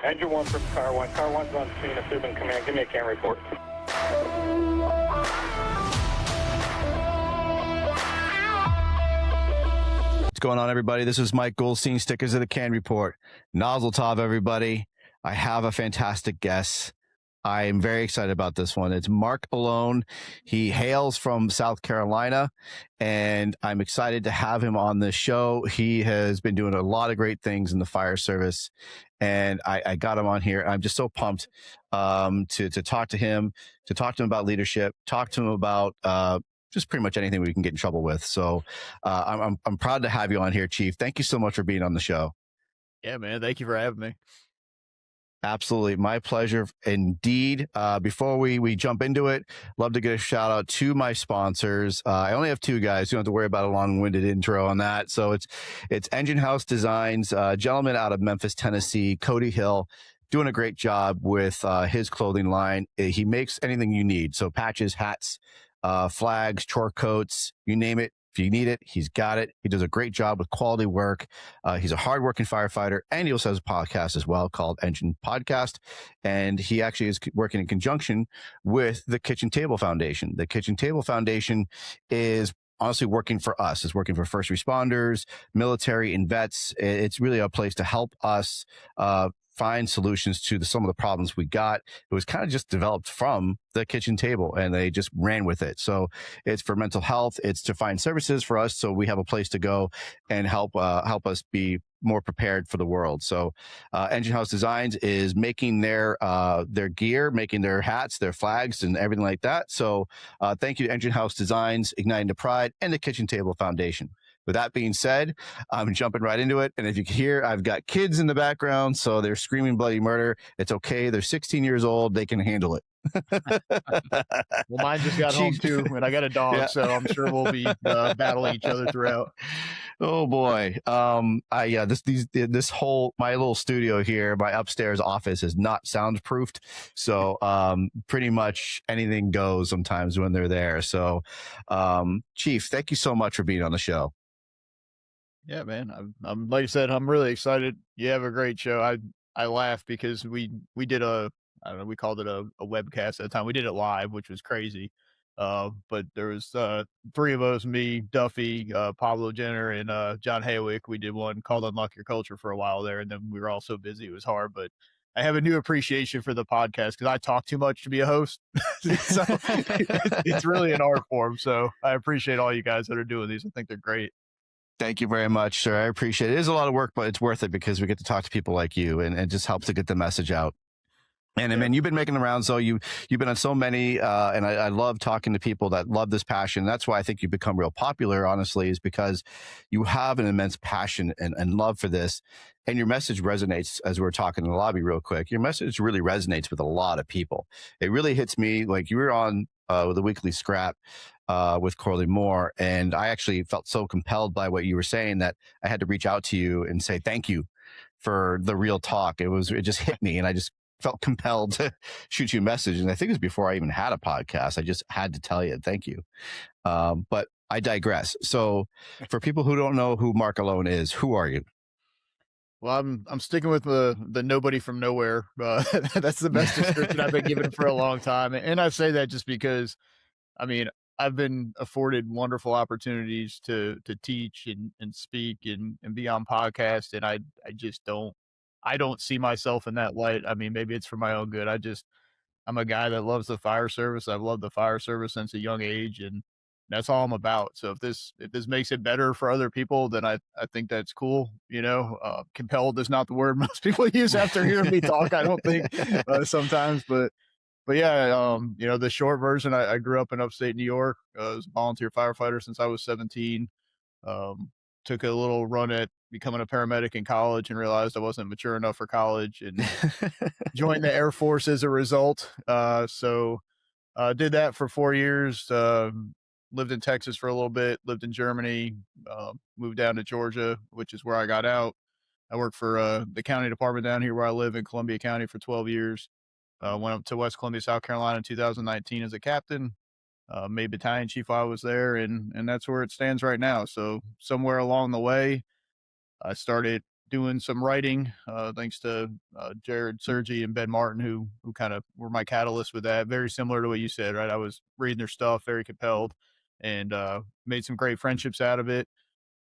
Engine 1 from car 1. Car 1's on scene. Assuming command. Give me a C.A.N report. What's going on, everybody? This is Mike Goldstein, stickers of the C.A.N Report. Nozzle Tov, everybody. I have a fantastic guest. I am very excited about this one. It's Marc Aloan. He hails from South Carolina, and I'm excited to have him on the show. He has been doing a lot of great things in the fire service, and I got him on here. I'm just so pumped to talk to him about leadership, talk to him about just pretty much anything we can get in trouble with. So I'm proud to have you on here, Chief. Thank you so much for being on the show. Yeah, man. Thank you for having me. Absolutely. My pleasure indeed. Before we jump into it, love to get a shout out to my sponsors. I only have two guys. You don't have to worry about a long-winded intro on that. So it's Engine House Designs, a gentleman out of Memphis, Tennessee, Cody Hill, doing a great job with his clothing line. He makes anything you need. So patches, hats, flags, chore coats, you name it. If you need it, he's got it. He does a great job with quality work. He's a hardworking firefighter, and he also has a podcast as well called Engine Podcast. And he actually is working in conjunction with the Kitchen Table Foundation. The Kitchen Table Foundation is honestly working for us. It's working for first responders, military, and vets. It's really a place to help us find solutions to some of the problems we got. It was kind of just developed from the kitchen table, and they just ran with it. So it's for mental health. It's to find services for us, so we have a place to go and help us be more prepared for the world. So Engine House Designs is making their gear, making their hats, their flags, and everything like that. So thank you to Engine House Designs, Igniting the Pride, and the Kitchen Table Foundation. With that being said, I'm jumping right into it. And if you can hear, I've got kids in the background, so they're screaming bloody murder. It's okay. They're 16 years old. They can handle it. Well, mine just got home too, and I got a dog, yeah. So I'm sure we'll be battling each other throughout. Oh boy. This whole, my little studio here, my upstairs office is not soundproofed. So pretty much anything goes sometimes when they're there. So Chief, thank you so much for being on the show. Yeah, man. I'm like I said, I'm really excited. You have a great show. I laugh because we did we called it a webcast at the time. We did it live, which was crazy. But there was three of us, me, Duffy, Pablo Jenner, and John Haywick. We did one called Unlock Your Culture for a while there, and then we were all so busy it was hard. But I have a new appreciation for the podcast because I talk too much to be a host. So it's really an art form. So I appreciate all you guys that are doing these. I think they're great. Thank you very much, sir. I appreciate it. It is a lot of work, but it's worth it because we get to talk to people like you, and it just helps to get the message out. And I mean, you've been making the rounds, so you've been on so many, and I love talking to people that love this passion. That's why I think you've become real popular, honestly, is because you have an immense passion and love for this, and your message resonates. As we're talking in the lobby real quick, your message really resonates with a lot of people. It really hits me. Like, you were on with the weekly scrap with Corley Moore, and I actually felt so compelled by what you were saying that I had to reach out to you and say thank you for the real talk. It just hit me, and I just felt compelled to shoot you a message. And I think it was before I even had a podcast. I just had to tell you thank you. But I digress. So for people who don't know who Marc Aloan is, who are you? Well, I'm sticking with the nobody from nowhere. That's the best description I've been given for a long time. And I say that just because, I mean, I've been afforded wonderful opportunities to teach and speak and be on podcasts. And I just don't see myself in that light. I mean, maybe it's for my own good. I'm a guy that loves the fire service. I've loved the fire service since a young age, and that's all I'm about. So if this makes it better for other people, then I think that's cool. You know, compelled is not the word most people use after hearing me talk, I don't think sometimes, but yeah, you know, the short version, I grew up in upstate New York. I was a volunteer firefighter since I was 17. Took a little run at becoming a paramedic in college and realized I wasn't mature enough for college, and joined the Air Force as a result. So did that for 4 years, lived in Texas for a little bit, lived in Germany, moved down to Georgia, which is where I got out. I worked for the county department down here where I live in Columbia County for 12 years. Went up to West Columbia, South Carolina in 2019 as a captain. Made battalion chief while I was there, and that's where it stands right now. So somewhere along the way, I started doing some writing, thanks to Jared Sergi and Ben Martin, who kind of were my catalyst with that. Very similar to what you said, right? I was reading their stuff, very compelled, and made some great friendships out of it,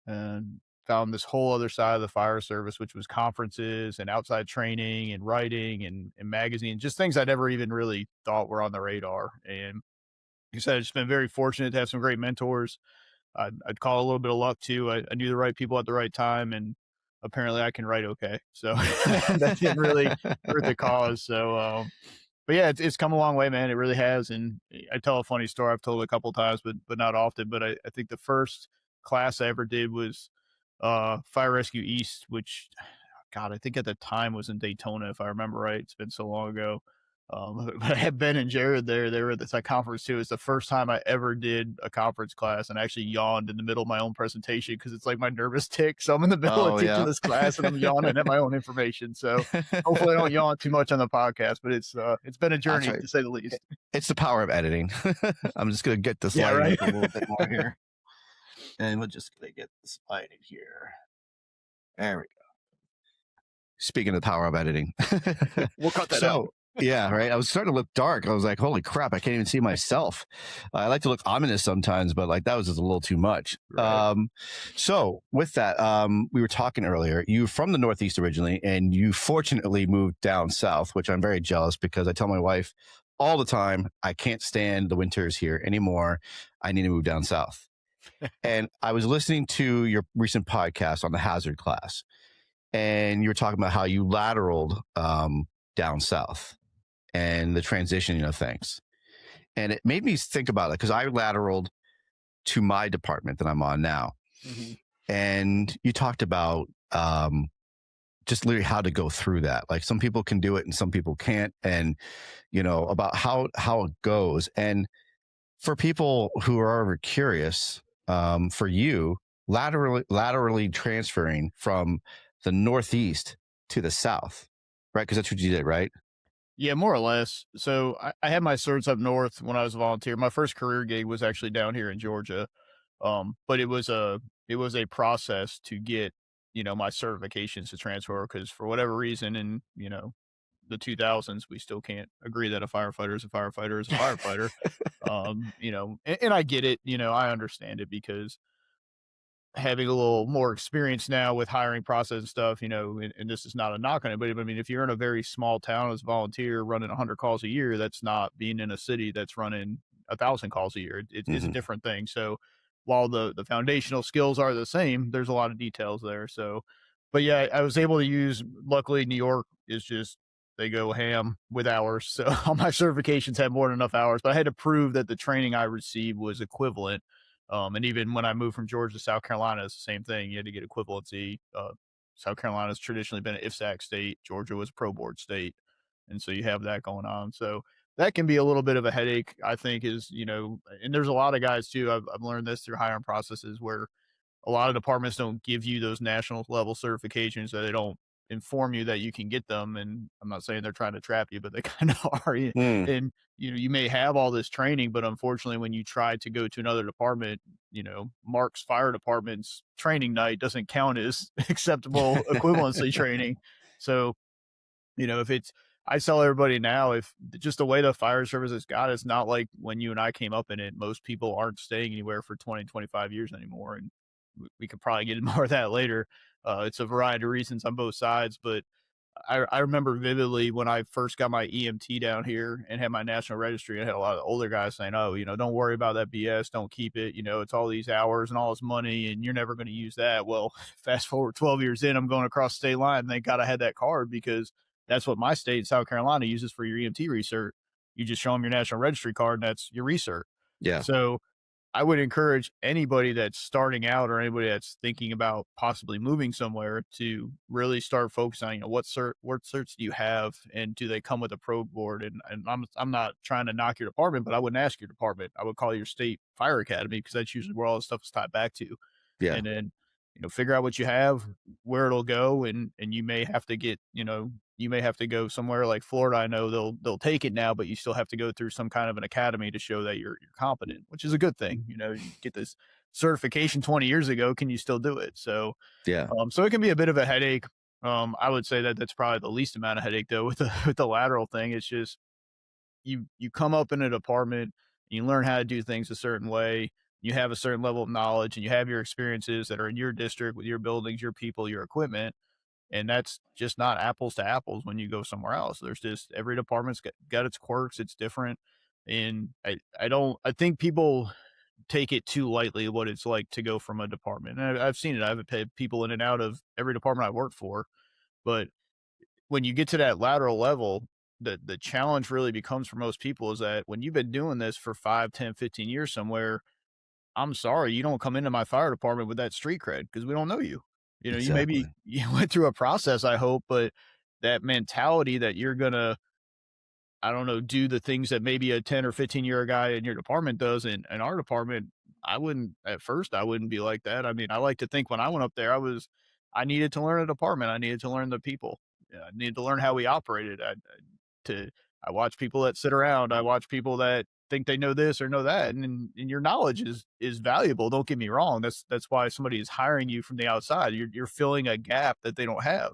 and found this whole other side of the fire service, which was conferences and outside training and writing and magazines, just things I never even really thought were on the radar. And like I said, I've just been very fortunate to have some great mentors. I'd call a little bit of luck too. I knew the right people at the right time, and apparently I can write okay. So that didn't really hurt the cause. So, but yeah, it's come a long way, man. It really has. And I tell a funny story. I've told it a couple of times, but not often. But I think the first class I ever did was Fire Rescue East, which God, I think at the time was in Daytona, if I remember right. It's been so long ago. But I had Ben and Jared there. They were at this conference too. It's the first time I ever did a conference class and actually yawned in the middle of my own presentation because it's like my nervous tick. So I'm in the middle of teaching this class and I'm yawning at my own information. So hopefully I don't yawn too much on the podcast, but it's been a journey to say the least. It's the power of editing. I'm just gonna get this lighting up a little bit more here, and we're just gonna get this lighting here. There we go. Speaking of the power of editing, we'll cut that out. Yeah, right. I was starting to look dark. I was like, holy crap, I can't even see myself. I like to look ominous sometimes, but like that was just a little too much. Right. So with that, we were talking earlier, you're from the Northeast originally, and you fortunately moved down south, which I'm very jealous because I tell my wife all the time, I can't stand the winters here anymore. I need to move down south. And I was listening to your recent podcast on the hazard class, and you were talking about how you lateraled down south and the transitioning of things. And it made me think about it because I lateraled to my department that I'm on now. Mm-hmm. And you talked about just literally how to go through that. Like some people can do it and some people can't. And, you know, about how it goes. And for people who are ever curious, for you, laterally transferring from the Northeast to the South, right? Because that's what you did, right? Yeah, more or less. So I had my certs up north when I was a volunteer. My first career gig was actually down here in Georgia. But it was a process to get, you know, my certifications to transfer because for whatever reason in, you know, the 2000s, we still can't agree that a firefighter is a firefighter is a firefighter. You know, and I get it, you know, I understand it because having a little more experience now with hiring process and stuff, you know, and this is not a knock on anybody, but I mean, if you're in a very small town as a volunteer running 100 calls a year, that's not being in a city that's running 1,000 calls a year. It's a different thing. So while the foundational skills are the same, there's a lot of details there. So, but yeah, I was able to use, luckily New York is just, they go ham with hours. So all my certifications had more than enough hours, but I had to prove that the training I received was equivalent. And even when I moved from Georgia to South Carolina, it's the same thing. You had to get equivalency. South Carolina has traditionally been an IFSAC state. Georgia was a pro board state. And so you have that going on. So that can be a little bit of a headache, I think, is, you know, and there's a lot of guys too. I've learned this through hiring processes where a lot of departments don't give you those national level certifications, so they don't inform you that you can get them. And I'm not saying they're trying to trap you, but they kind of are. And, you know, you may have all this training, but unfortunately, when you try to go to another department, you know, Mark's fire department's training night doesn't count as acceptable equivalency training. So, you know, I tell everybody now, if just the way the fire service has got, it's not like when you and I came up in it, most people aren't staying anywhere for 20, 25 years anymore. And we could probably get into more of that later. It's a variety of reasons on both sides, but I remember vividly when I first got my EMT down here and had my national registry, I had a lot of older guys saying, oh, you know, don't worry about that BS. Don't keep it. You know, it's all these hours and all this money and you're never going to use that. Well, fast forward 12 years in, I'm going across the state line. Thank God I had that card because that's what my state, South Carolina, uses for your EMT research. You just show them your national registry card and that's your research. Yeah. So I would encourage anybody that's starting out or anybody that's thinking about possibly moving somewhere to really start focusing on, you know, what certs do you have and do they come with a pro board? And I'm not trying to knock your department, but I wouldn't ask your department. I would call your state fire academy because that's usually where all this stuff is tied back to. Yeah. And then, you know, figure out what you have, where it'll go. And you may have to get, you know, you may have to go somewhere like Florida. I know they'll take it now, but you still have to go through some kind of an academy to show that you're competent, which is a good thing. You know, you get this certification 20 years ago, can you still do it? So, yeah. So it can be a bit of a headache, I would say that that's probably the least amount of headache though with the with the lateral thing. It's just you come up in a department, and you learn how to do things a certain way. You have a certain level of knowledge, and you have your experiences that are in your district with your buildings, your people, your equipment, and that's just not apples to apples when you go somewhere else. There's just every department's got its quirks. It's different, and I think people take it too lightly what it's like to go from a department. And I've seen it. I've had people in and out of every department I worked for, but when you get to that lateral level, the challenge really becomes for most people is that when you've been doing this for 5, 10, 15 years somewhere, I'm sorry, you don't come into my fire department with that street cred because we don't know you. You know, you maybe Exactly. you went through a process, I hope, but that mentality that you're gonna, I don't know, do the things that maybe a 10 or 15-year guy in your department does in our department, I wouldn't at first, I wouldn't be like that. I mean, I like to think when I went up there, I needed to learn a department. I needed to learn the people. Yeah, I needed to learn how we operated. To I watch people that sit around. I watch people that think they know this or know that, and your knowledge is valuable. Don't get me wrong. That's why somebody is hiring you from the outside. You're filling a gap that they don't have,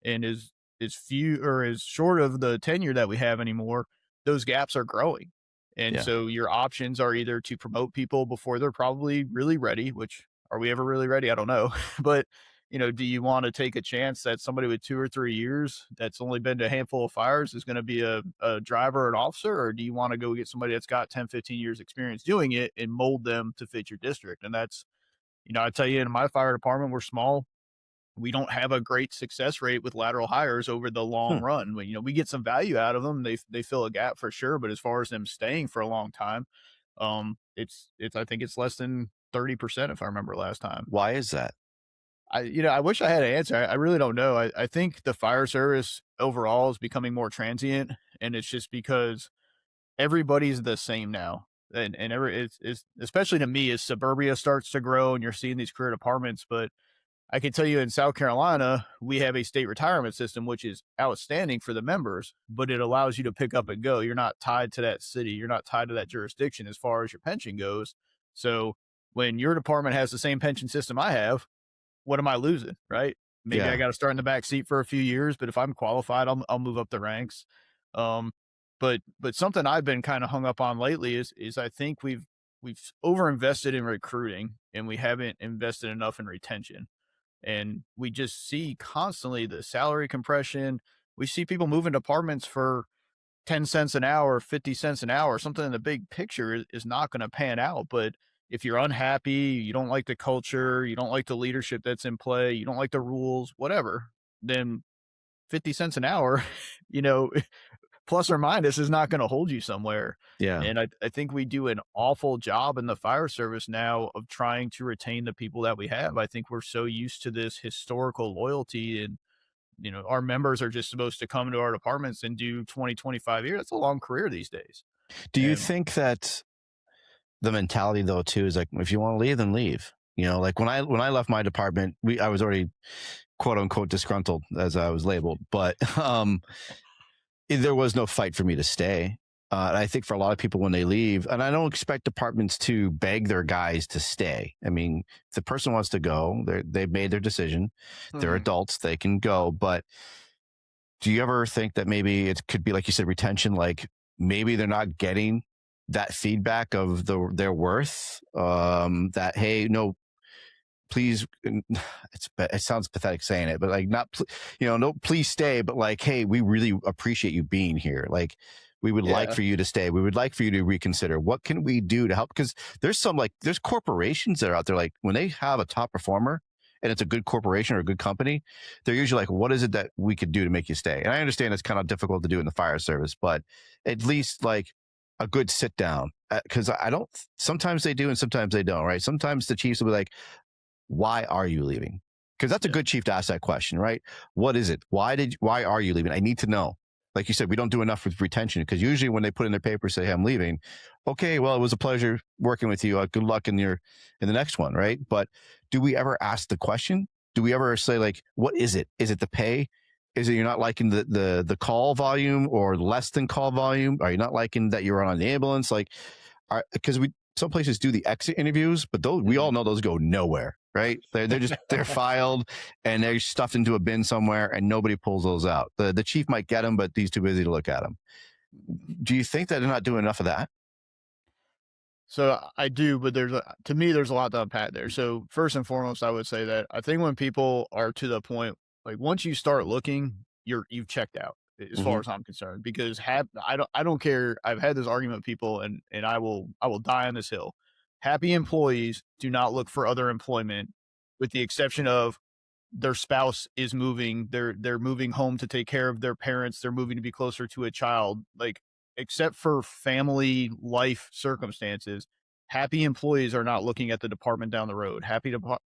and is few or is short of the tenure that we have anymore. Those gaps are growing, and Yeah. so your options are either to promote people before they're probably really ready. Which are we ever really ready? I don't know, but do you want to take a chance that somebody with 2 or 3 years that's only been to a handful of fires is going to be a driver or an officer? Or do you want to go get somebody that's got 10, 15 years experience doing it and mold them to fit your district? And that's, I tell you, in my fire department, we're small. We don't have a great success rate with lateral hires over the long Hmm. run. We get some value out of them. They fill a gap for sure. But as far as them staying for a long time, it's I think it's less than 30% if I remember last time. Why is that? I wish I had an answer. I really don't know. I think the fire service overall is becoming more transient, and it's just because everybody's the same now. And it's especially to me as suburbia starts to grow and you're seeing these career departments. But I can tell you in South Carolina, we have a state retirement system, which is outstanding for the members, but it allows you to pick up and go. You're not tied to that city. You're not tied to that jurisdiction as far as your pension goes. So when your department has the same pension system I have, what am I losing, right? Maybe I Yeah. got to start in the back seat for a few years, but if I'm qualified, I'll move up the ranks. Um, but something I've been kind of hung up on lately is I think we've overinvested in recruiting and we haven't invested enough in retention. And we just see constantly the salary compression. We see people moving departments for 10 cents an hour, 50 cents an hour, something in the big picture is not going to pan out. But if you're unhappy, you don't like the culture, you don't like the leadership that's in play, you don't like the rules, whatever, then 50 cents an hour, you know, plus or minus is not going to hold you somewhere. Yeah. And I think we do an awful job in the fire service now of trying to retain the people that we have. I think we're so used to this historical loyalty and our members are just supposed to come to our departments and do 20, 25 years. That's a long career these days. Do you And think that the mentality though too is like if you want to leave, then leave? Like when I left my department, I was already quote unquote disgruntled as I was labeled, but there was no fight for me to stay. And I think for a lot of people when they leave, and I don't expect departments to beg their guys to stay. I mean, if the person wants to go, they've made their decision. They're Mhm. adults, they can go. But do you ever think that maybe it could be, like you said, retention, like maybe they're not getting that feedback of their worth, that, hey, no, please, it sounds pathetic saying it, but like not, no, please stay, but like, hey, we really appreciate you being here. Like, we would like Yeah. for you to stay. We would like for you to reconsider. What can we do to help? Because there's corporations that are out there, like when they have a top performer and it's a good corporation or a good company, they're usually like, what is it that we could do to make you stay? And I understand it's kind of difficult to do in the fire service, but at least like a good sit down. Because I don't, sometimes they do and sometimes they don't, right? Sometimes the chiefs will be like, why are you leaving? Because that's a Yeah. good chief to ask that question, right? What is it? Why are you leaving? I need to know. Like you said, we don't do enough with retention because usually when they put in their paper, say, hey, I'm leaving. Okay, well, it was a pleasure working with you. Good luck in the next one, right? But do we ever ask the question? Do we ever say like, what is it? Is it the pay? Is it you're not liking the call volume or less than call volume? Are you not liking that you're on the ambulance? Like, because some places do the exit interviews, but those we all Mhm. know those go nowhere. right? They're filed and they're stuffed into a bin somewhere, and nobody pulls those out. The chief might get them, but he's too busy to look at them. Do you think that they're not doing enough of that? So I do, but to me, there's a lot to unpack there. So first and foremost, I would say that I think when people are to the point, like once you start looking, you've checked out as far as I'm concerned, because I don't care. I've had this argument with people, and I will die on this hill. Happy employees do not look for other employment, with the exception of their spouse is moving, they're moving home to take care of their parents, they're moving to be closer to a child, like, except for family life circumstances, happy employees are not looking at the department down the road.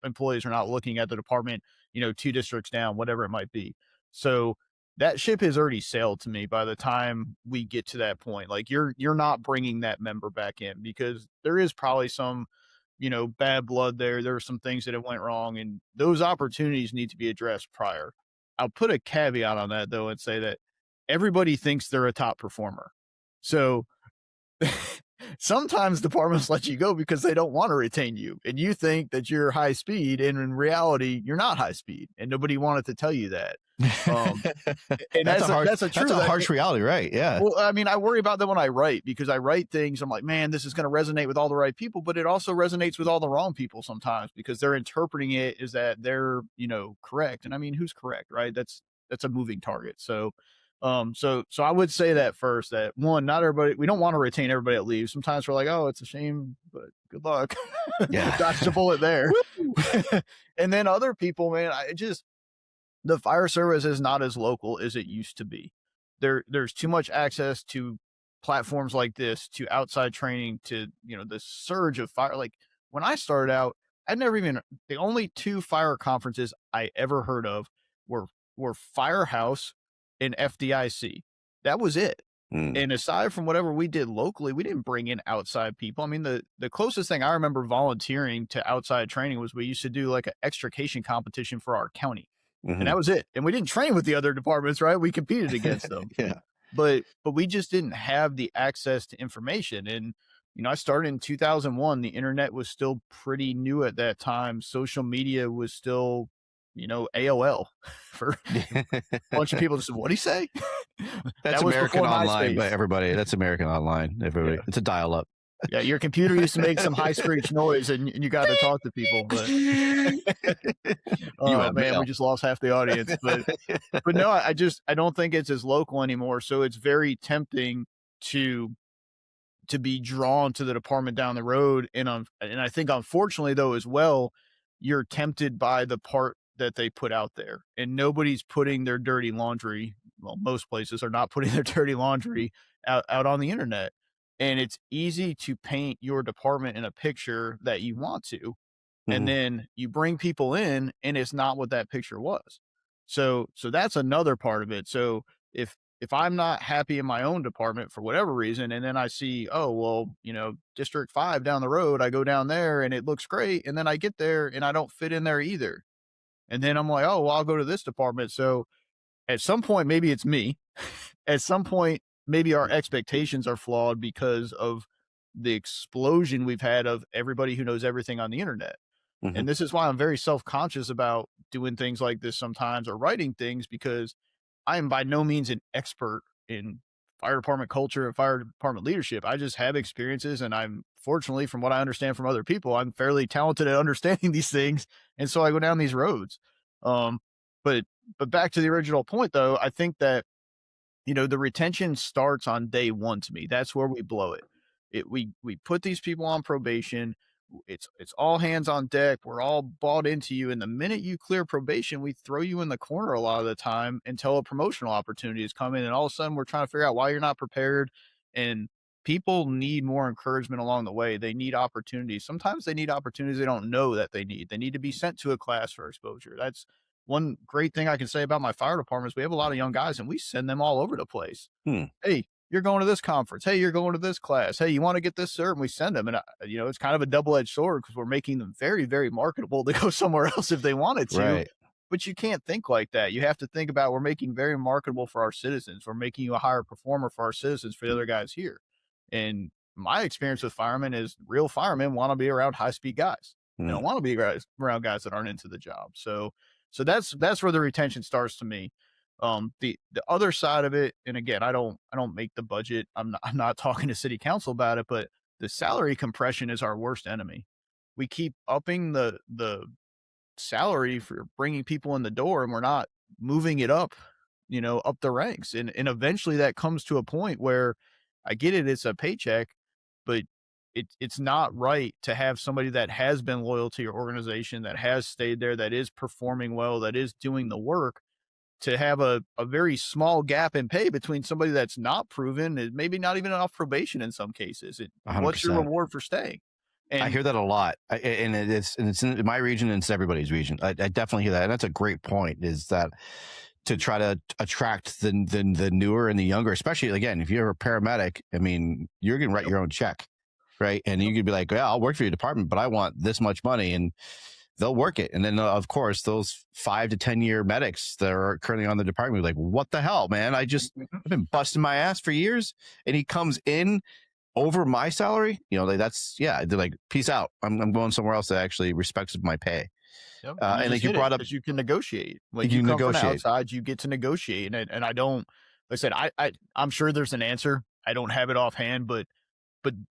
Employees are not looking at the department, 2 districts down, whatever it might be. So that ship has already sailed to me by the time we get to that point. Like you're not bringing that member back in, because there is probably some bad blood there. There are some things that have went wrong, and those opportunities need to be addressed prior. I'll put a caveat on that though and say that everybody thinks they're a top performer. So sometimes departments let you go because they don't want to retain you, and you think that you're high speed, and in reality you're not high speed, and nobody wanted to tell you that. And that's a harsh reality, right? Yeah. Well, I mean, I worry about that when I write, because I write things, I'm like, man, this is going to resonate with all the right people, but it also resonates with all the wrong people sometimes, because they're interpreting it as that they're, correct. And I mean, who's correct, right? That's a moving target. So I would say that first, that one, not everybody, we don't want to retain everybody that leaves. Sometimes we're like, oh, it's a shame, but good luck. Yeah. Dodged a bullet there. And then other people, man, the fire service is not as local as it used to be. There's too much access to platforms like this, to outside training, to, the surge of fire. Like when I started out, the only 2 fire conferences I ever heard of were Firehouse and FDIC. That was it. And aside from whatever we did locally, we didn't bring in outside people. I mean, the closest thing I remember volunteering to outside training was we used to do like an extrication competition for our county. And that was it. And we didn't train with the other departments, right? We competed against them. Yeah. But we just didn't have the access to information. And, I started in 2001. The internet was still pretty new at that time. Social media was still, AOL for a bunch of people. Just, what do you say? That's American Online, but everybody, that's American Online. Everybody, It's a dial up. Yeah, your computer used to make some high screech noise, and you got to talk to people. But oh man, we just lost half the audience. But no, I don't think it's as local anymore. So it's very tempting to be drawn to the department down the road. And I think unfortunately though as well, you're tempted by the part that they put out there, and nobody's putting their dirty laundry. Well, most places are not putting their dirty laundry out on the internet. And it's easy to paint your department in a picture that you want to, and then you bring people in and it's not what that picture was. So that's another part of it. So if I'm not happy in my own department for whatever reason, and then I see, oh, well, District 5 down the road, I go down there and it looks great. And then I get there and I don't fit in there either. And then I'm like, oh, well, I'll go to this department. So at some point, maybe it's me. At some point, maybe our expectations are flawed because of the explosion we've had of everybody who knows everything on the internet. And this is why I'm very self-conscious about doing things like this sometimes, or writing things, because I am by no means an expert in fire department culture and fire department leadership. I just have experiences, and I'm fortunately, from what I understand from other people, I'm fairly talented at understanding these things. And so I go down these roads. But back to the original point though, I think that the retention starts on day 1 to me. That's where we blow it. We put these people on probation. It's all hands on deck. We're all bought into you. And the minute you clear probation, we throw you in the corner a lot of the time until a promotional opportunity is coming. And all of a sudden we're trying to figure out why you're not prepared. And people need more encouragement along the way. They need opportunities. Sometimes they need opportunities they don't know that they need. They need to be sent to a class for exposure. That's one great thing I can say about my fire department is we have a lot of young guys, and we send them all over the place. Hey, you're going to this conference. Hey, you're going to this class. Hey, you want to get this cert? And we send them. And, it's kind of a double-edged sword, because we're making them very, very marketable to go somewhere else if they wanted to. Right. But you can't think like that. You have to think about, we're making very marketable for our citizens. We're making you a higher performer for our citizens, for the other guys here. And my experience with firemen is real firemen want to be around high-speed guys. They don't want to be around guys that aren't into the job. So that's where the retention starts to me. The other side of it, and again, I don't make the budget. I'm not talking to city council about it, but the salary compression is our worst enemy. We keep upping the salary for bringing people in the door, and we're not moving it up, up the ranks. And eventually that comes to a point where I get it, it's a paycheck, but it's not right to have somebody that has been loyal to your organization, that has stayed there, that is performing well, that is doing the work, to have a very small gap in pay between somebody that's not proven, is maybe not even off probation in some cases. What's your 100%. reward for staying? I And hear that a lot, and it's in my region, and it's everybody's region. I definitely hear that, and that's a great point. Is that to try to attract the newer and the younger, especially again, if you're a paramedic, I mean, you're gonna write your own check, right? And you could be like, yeah, I'll work for your department, but I want this much money, and they'll work it. And then of course, those 5 to 10 year medics that are currently on the department are like, what the hell, man? I've been busting my ass for years, and he comes in over my salary, they're like, peace out. I'm going somewhere else that actually respects my pay. Yep. And like you brought up, you can negotiate. When you you come negotiate. from the outside, you get to negotiate. And I don't, like I said, I'm sure there's an answer. I don't have it offhand, but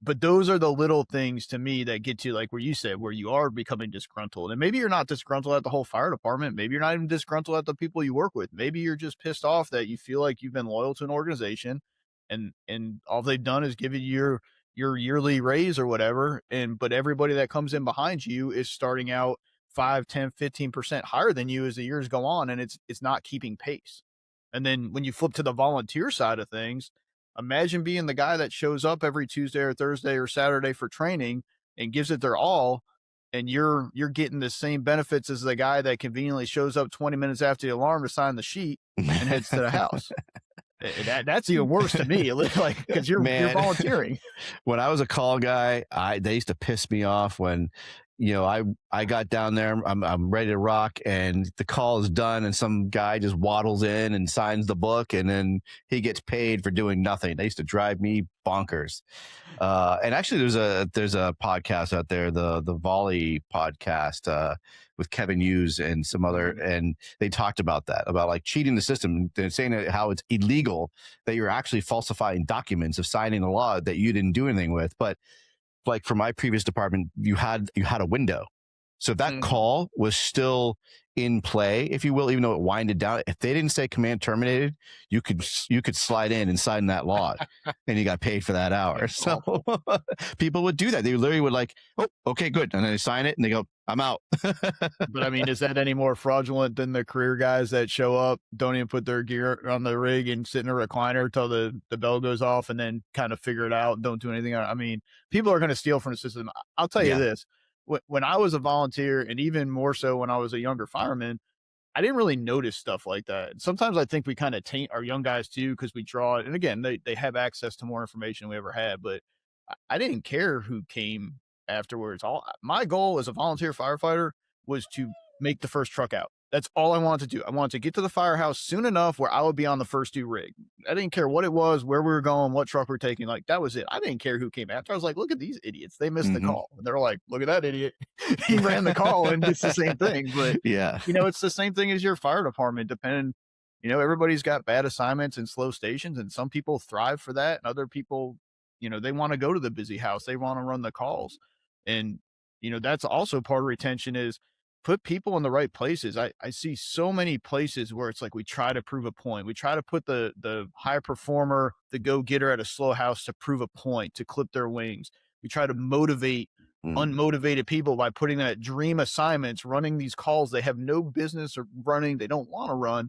those are the little things to me that get you, like where you said, where you are becoming disgruntled. And maybe you're not disgruntled at the whole fire department. Maybe you're not even disgruntled at the people you work with. Maybe you're just pissed off that you feel like you've been loyal to an organization, and all they've done is give you your yearly raise or whatever. But everybody that comes in behind you is starting out 5, 10, 15% higher than you as the years go on. And it's not keeping pace. And then when you flip to the volunteer side of things, imagine being the guy that shows up every Tuesday or Thursday or Saturday for training and gives it their all. And you're getting the same benefits as the guy that conveniently shows up 20 minutes after the alarm to sign the sheet and heads to the house. That's even worse to me, like, because you're volunteering. When I was a call guy, they used to piss me off when, I got down there, I'm ready to rock, and the call is done, and some guy just waddles in and signs the book, and then he gets paid for doing nothing. They used to drive me bonkers. And actually, there's a podcast out there, the Volley podcast, with Kevin Hughes and some other, and they talked about that, about like cheating the system. They're saying how it's illegal that you're actually falsifying documents of signing a law that you didn't do anything with. But like for my previous department, you had a window. So if that call was still in play, if you will, even though it winded down, if they didn't say command terminated, you could slide in and sign that log, and you got paid for that hour. So people would do that. They literally would like, oh, okay, good. And then they sign it and they go, I'm out. But I mean, is that any more fraudulent than the career guys that show up, don't even put their gear on the rig and sit in a recliner till the bell goes off and then kind of figure it out, don't do anything? I mean, people are going to steal from the system. I'll tell you this. When I was a volunteer, and even more so when I was a younger fireman, I didn't really notice stuff like that. And sometimes I think we kind of taint our young guys too, because we draw it. And again, they have access to more information than we ever had, but I didn't care who came afterwards. My goal as a volunteer firefighter was to make the first truck out. That's all I wanted to do. I wanted to get to the firehouse soon enough where I would be on the first due rig. I didn't care what it was, where we were going, what truck we were taking. Like, that was it. I didn't care who came after. I was like, look at these idiots. They missed the call. And they're like, look at that idiot. He ran the call, and it's the same thing. But yeah, it's the same thing as your fire department, depending, everybody's got bad assignments and slow stations, and some people thrive for that. And other people, they want to go to the busy house. They want to run the calls. And, that's also part of retention, is put people in the right places. I see so many places where it's like, we try to prove a point. We try to put the high performer, the go-getter at a slow house to prove a point, to clip their wings. We try to motivate unmotivated people by putting them at dream assignments, running these calls they have no business or running, they don't want to run.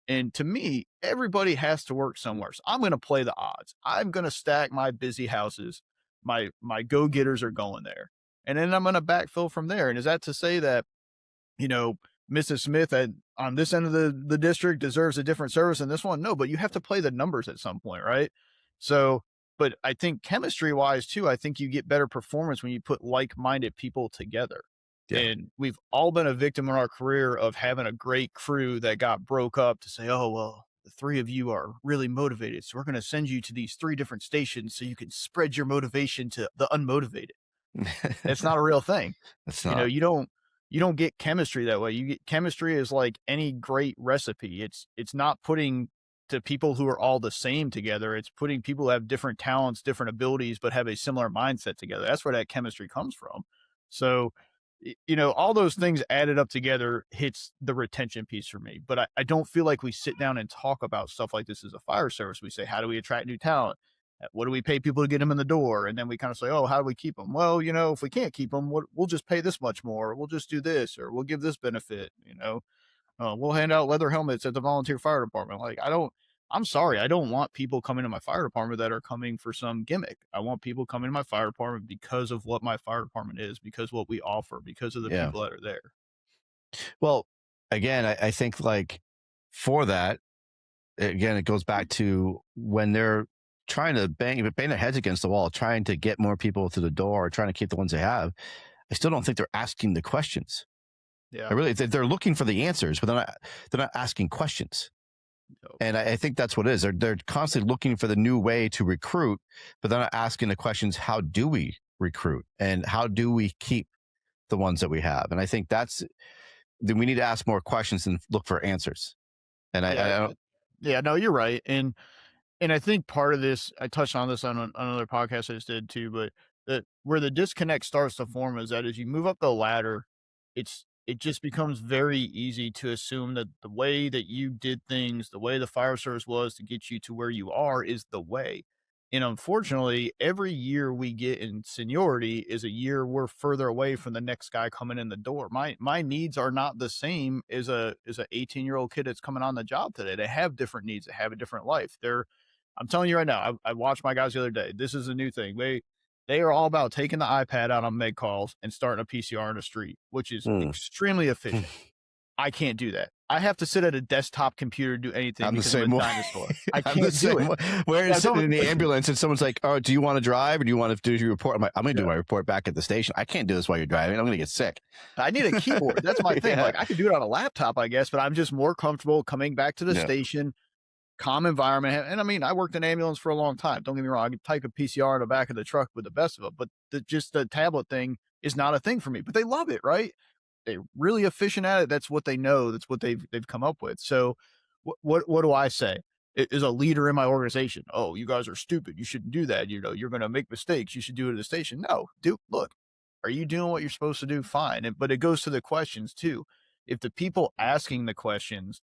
And to me, everybody has to work somewhere. So I'm going to play the odds. I'm going to stack my busy houses. My go-getters are going there. And then I'm going to backfill from there. And is that to say that, Mrs. Smith on this end of the district deserves a different service than this one? No, but you have to play the numbers at some point, right? So, but I think chemistry wise too, I think you get better performance when you put like-minded people together. Yeah. And we've all been a victim in our career of having a great crew that got broke up to say, oh, well, the three of you are really motivated, so we're going to send you to these 3 different stations so you can spread your motivation to the unmotivated. It's not a real thing. It's You know, not. you don't get chemistry that way. You get chemistry is like any great recipe. It's not putting to people who are all the same together. It's putting people who have different talents, different abilities, but have a similar mindset together. That's where that chemistry comes from. So, you know, all those things added up together hits the retention piece for me. But I don't feel like we sit down and talk about stuff like this as a fire service. We say, how do we attract new talent? What do we pay people to get them in the door? And then we kind of say, oh, how do we keep them? Well, you know, if we can't keep them, we'll just pay this much more. We'll just do this, or we'll give this benefit. You know, we'll hand out leather helmets at the volunteer fire department. Like, I'm sorry, I don't want people coming to my fire department that are coming for some gimmick. I want people coming to my fire department because of what my fire department is, because what we offer, because of the Yeah. people that are there. Well, again, I think like for that, again, it goes back to when they're trying to bang their heads against the wall, trying to get more people through the door, trying to keep the ones they have. I still don't think they're asking the questions. Yeah. I really, they're looking for the answers, but they're not asking questions. Nope. And I think that's what it is. They're constantly looking for the new way to recruit, but they're not asking the questions, how do we recruit and how do we keep the ones that we have? And I think we need to ask more questions and look for answers. And I don't. Yeah, no, you're right. And I think part of this, I touched on this on another podcast I just did too, but where the disconnect starts to form is that as you move up the ladder, it just becomes very easy to assume that the way that you did things, the way the fire service was to get you to where you are is the way. And unfortunately, every year we get in seniority is a year we're further away from the next guy coming in the door. My needs are not the same as a 18-year-old kid that's coming on the job today. They have different needs. They have a different life. I'm telling you right now, I watched my guys the other day. This is a new thing. They are all about taking the iPad out on med calls and starting a PCR in the street, which is extremely efficient. I can't do that. I have to sit at a desktop computer to do anything. I'm the because same I'm a way. dinosaur. I I'm can't the same do way. it. We're Yeah, sitting in the ambulance and someone's like, "Oh, do you want to drive or do you want to do your report?" I'm like, "I'm going to do my report back at the station. I can't do this while you're driving. I'm going to get sick." I need a keyboard. That's my thing. Yeah. Like I could do it on a laptop, I guess, but I'm just more comfortable coming back to the station, calm environment. And I mean, I worked in ambulance for a long time. Don't get me wrong. I could type a PCR in the back of the truck with the best of it, but just the tablet thing is not a thing for me. But they love it, right? They're really efficient at it. That's what they know. That's what they've come up with. So, what do I say? Is a leader in my organization? Oh, you guys are stupid. You shouldn't do that. You know, you're going to make mistakes. You should do it at the station. No, dude. Look, are you doing what you're supposed to do? Fine. But it goes to the questions too. If the people asking the questions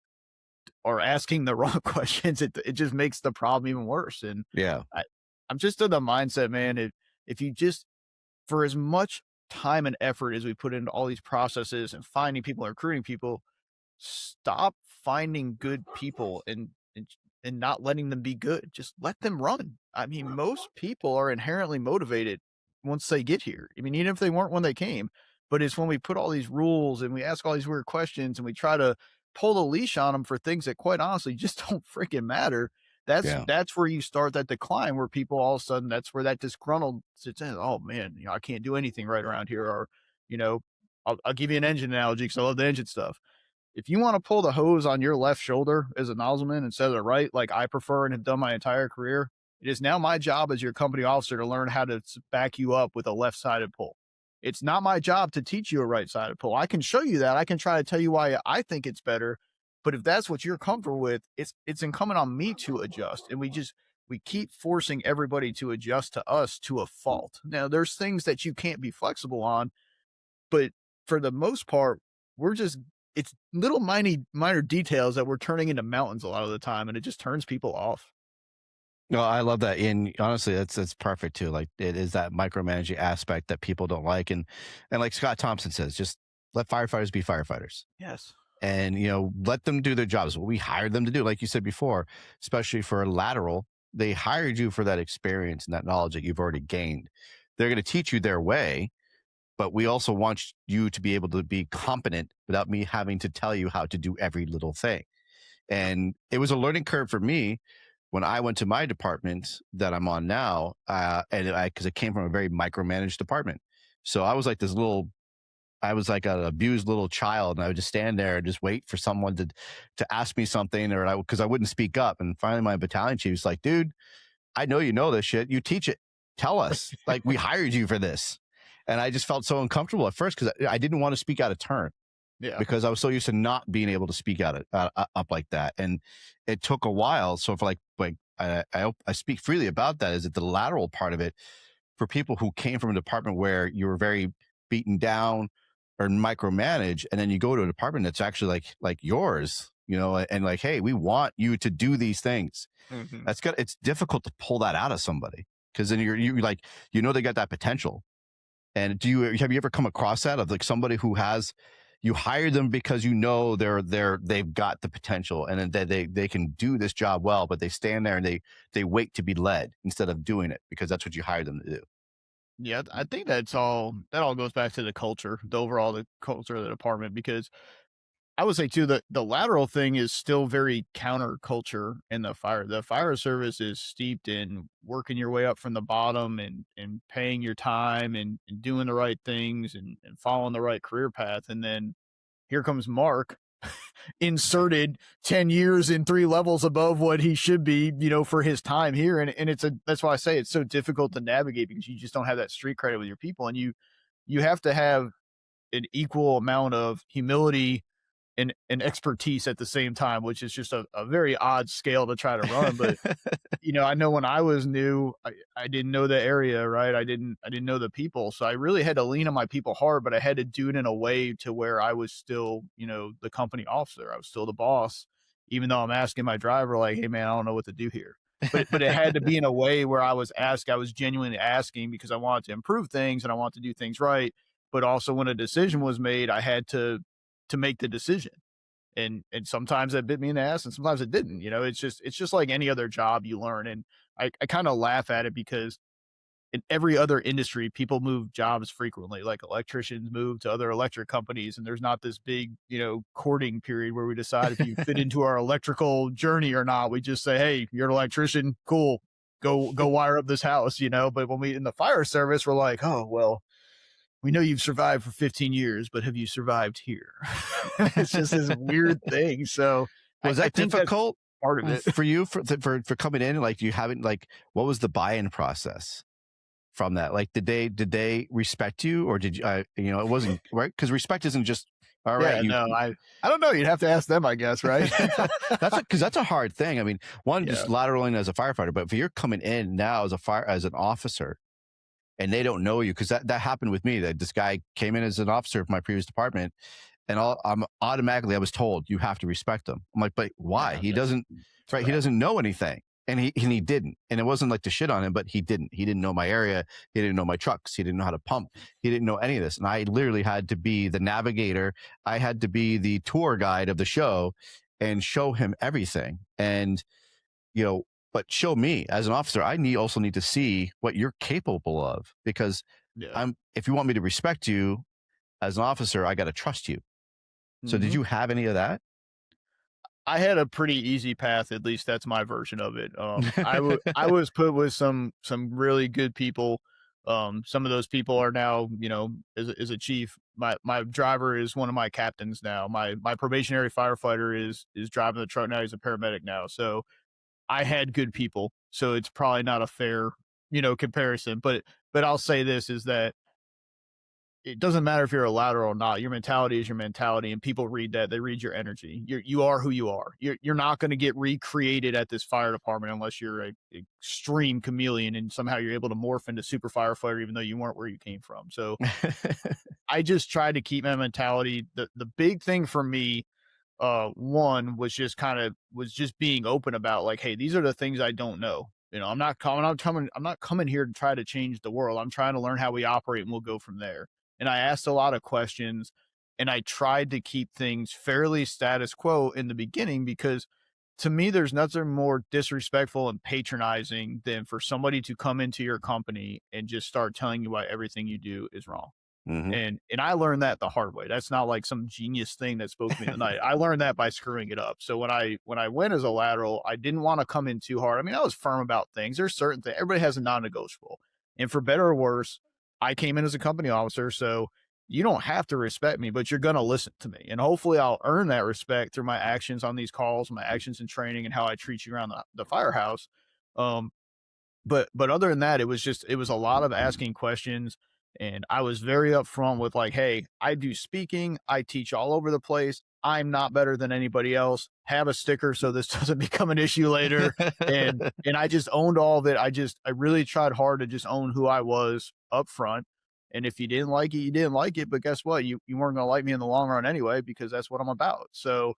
are asking the wrong questions, it just makes the problem even worse. And I'm just in the mindset, man. If you just, for as much time and effort as we put into all these processes and finding people and recruiting people, stop finding good people and not letting them be good. Just let them run. I mean, most people are inherently motivated once they get here. I mean, even if they weren't when they came, but it's when we put all these rules and we ask all these weird questions and we try to pull the leash on them for things that quite honestly just don't freaking matter. That's where you start that decline, where people all of a sudden, that's where that disgruntled sits in. Oh man, you know, I can't do anything right around here. Or, you know, I'll give you an engine analogy because I love the engine stuff. If you want to pull the hose on your left shoulder as a nozzleman instead of the right, like I prefer and have done my entire career, it is now my job as your company officer to learn how to back you up with a left-sided pull. It's not my job to teach you a right-sided pull. I can show you that. I can try to tell you why I think it's better. But if that's what you're comfortable with, it's incumbent on me to adjust. And we keep forcing everybody to adjust to us to a fault. Now, there's things that you can't be flexible on, but for the most part, it's little minor details that we're turning into mountains a lot of the time, and it just turns people off. No, I love that. And honestly, that's perfect too. Like it is that micromanaging aspect that people don't like. And like Scott Thompson says, just let firefighters be firefighters. Yes. And, you know, let them do their jobs. What we hired them to do, like you said before, especially for lateral, they hired you for that experience and that knowledge that you've already gained. They're going to teach you their way, but we also want you to be able to be competent without me having to tell you how to do every little thing. And it was a learning curve for me when I went to my department that I'm on now, because it came from a very micromanaged department. So I was like an abused little child, and I would just stand there and just wait for someone to ask me something, or because I wouldn't speak up. And finally, my battalion chief was like, "Dude, I know you know this shit. You teach it. Tell us. Like, we hired you for this." And I just felt so uncomfortable at first because I didn't want to speak out of turn Yeah. because I was so used to not being able to speak out up like that. And it took a while. So for I speak freely about that, is that the lateral part of it for people who came from a department where you were very beaten down or micromanaged, and then you go to a department that's actually like yours, and like, hey, we want you to do these things. Mhm. It's difficult to pull that out of somebody because then you're like, they got that potential. And have you ever come across that of like somebody who you hired them because they've got the potential and then they can do this job well, but they stand there and they wait to be led instead of doing it because that's what you hired them to do. Yeah, I think that all goes back to the culture of the department, because I would say too that the lateral thing is still very counterculture in the fire. The fire service is steeped in working your way up from the bottom and paying your time and doing the right things and following the right career path. And then here comes Mark, inserted 10 years and 3 levels above what he should be, for his time here. And that's why I say it's so difficult to navigate, because you just don't have that street credit with your people. And you have to have an equal amount of humility and expertise at the same time, which is just a very odd scale to try to run. But I know when I was new, I didn't know the area, right? I didn't know the people. So I really had to lean on my people hard, but I had to do it in a way to where I was still, the company officer. I was still the boss, even though I'm asking my driver, like, hey man, I don't know what to do here. But it had to be in a way where I was genuinely asking, because I wanted to improve things and I wanted to do things right. But also when a decision was made, I had to make the decision. And sometimes that bit me in the ass and sometimes it didn't. It's just like any other job you learn. And I kind of laugh at it because in every other industry, people move jobs frequently. Like electricians move to other electric companies, and there's not this big, courting period where we decide if you fit into our electrical journey or not. We just say, hey, you're an electrician, cool, go wire up this house, But when we in the fire service, we're like, oh well, we know you've survived for 15 years, but have you survived here? It's just this weird thing. So was I that think that's difficult part of it. for you for coming in? Like, you haven't what was the buy-in process from that? Like, did they respect you, or did you, it wasn't right? Because respect isn't just, all right. Yeah, no, I don't know. You'd have to ask them, I guess, right? That's a hard thing. I mean, just Yeah. lateraling as a firefighter, but if you're coming in now as an officer, and they don't know you, because that happened with me. That this guy came in as an officer of my previous department, and I was told, you have to respect him. I'm like, but why? Yeah, He doesn't, right? He doesn't know anything, and he didn't. And it wasn't like to shit on him, but he didn't. He didn't know my area. He didn't know my trucks. He didn't know how to pump. He didn't know any of this. And I literally had to be the navigator. I had to be the tour guide of the show and show him everything. And but show me as an officer, I also need to see what you're capable of, because yeah. if you want me to respect you as an officer, I got to trust you. So did Mhm. you have any of that? I had a pretty easy path. At least that's my version of it. I was put with some really good people. Some of those people are now, as a chief. My driver is one of my captains now. My probationary firefighter is driving the truck now. He's a paramedic now. So I had good people, so it's probably not a fair, comparison. But I'll say this is that it doesn't matter if you're a lateral or not. Your mentality is your mentality, and people read that. They read your energy. You are who you are. You're not going to get recreated at this fire department unless you're a extreme chameleon and somehow you're able to morph into super firefighter, even though you weren't where you came from. So I just tried to keep my mentality. The big thing for me, one was just being open about, like, hey, these are the things I don't know. I'm not coming here to try to change the world. I'm trying to learn how we operate, and we'll go from there. And I asked a lot of questions, and I tried to keep things fairly status quo in the beginning, because to me, there's nothing more disrespectful and patronizing than for somebody to come into your company and just start telling you why everything you do is wrong. Mm-hmm. And I learned that the hard way. That's not like some genius thing that spoke to me tonight. I learned that by screwing it up. So when I went as a lateral, I didn't want to come in too hard. I mean, I was firm about things. There's certain things, everybody has a non-negotiable. And for better or worse, I came in as a company officer. So you don't have to respect me, but you're going to listen to me. And hopefully I'll earn that respect through my actions on these calls, my actions in training, and how I treat you around the firehouse. But other than that, it was a lot of asking questions And I was very upfront with like, hey, I do speaking, I teach all over the place. I'm not better than anybody else. Have a sticker so this doesn't become an issue later. And I just owned all of it. I really tried hard to just own who I was up front. And if you didn't like it, you didn't like it. But guess what? You weren't gonna like me in the long run anyway, because that's what I'm about. So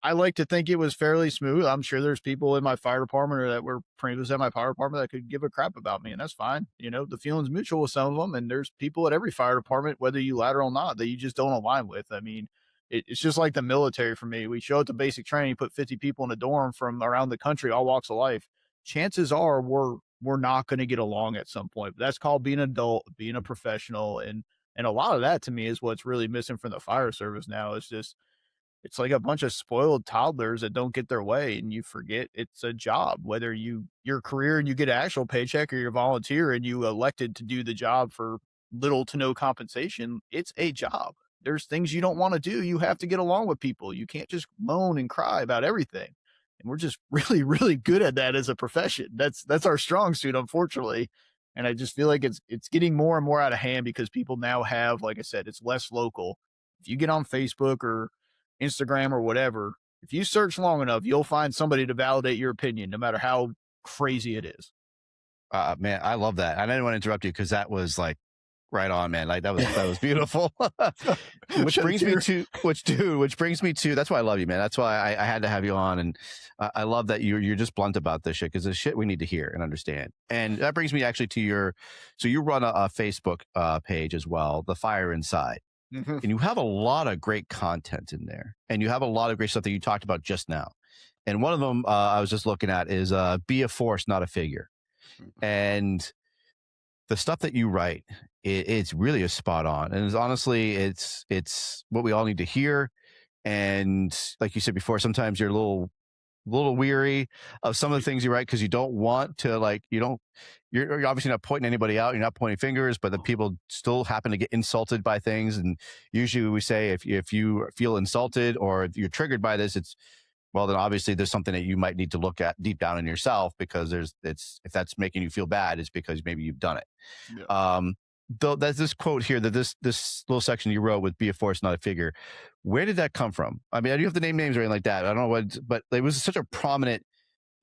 I like to think it was fairly smooth. I'm sure there's people in my fire department or that were previous at my fire department that could give a crap about me, and that's fine. You know, the feeling's mutual with some of them, and there's people at every fire department, whether you lateral or not, that you just don't align with. I mean, it's just like the military for me. We show up to basic training, put 50 people in a dorm from around the country, all walks of life. Chances are we're not going to get along at some point. But that's called being an adult, being a professional, and a lot of that to me is what's really missing from the fire service now. Is just it's like a bunch of spoiled toddlers that don't get their way, and you forget it's a job, whether your career and you get an actual paycheck, or you're a volunteer and you elected to do the job for little to no compensation. It's a job. There's things you don't want to do. You have to get along with people. You can't just moan and cry about everything. And we're just really, really good at that as a profession. That's our strong suit, unfortunately. And I just feel like it's getting more and more out of hand because people now have, like I said, it's less local. If you get on Facebook or Instagram or whatever, if you search long enough, you'll find somebody to validate your opinion, no matter how crazy it is. Man, I love that. I didn't want to interrupt you because that was like right on, man. Like that was beautiful. Which brings me to that's why I love you, man. That's why I had to have you on, and I love that you're just blunt about this shit, because it's shit we need to hear and understand. And that brings me actually to so you run a Facebook page as well, the Fire Inside, and you have a lot of great content in there, and you have a lot of great stuff that you talked about just now. And one of them I was just looking at is be a force, not a figure. And the stuff that you write, it's really a spot on, and honestly, it's what we all need to hear. And like you said before, sometimes you're a little weary of some of the things you write because you don't want to, like, you're obviously not pointing anybody out, you're not pointing fingers, but the people still happen to get insulted by things. And usually we say if you feel insulted or if you're triggered by this, well, then obviously there's something that you might need to look at deep down in yourself, because if that's making you feel bad, it's because maybe you've done it. Yeah. Though there's this quote here that this little section you wrote with "be a force, not a figure." Where did that come from? I mean, I do have to name names or anything like that. I don't know what, but it was such a prominent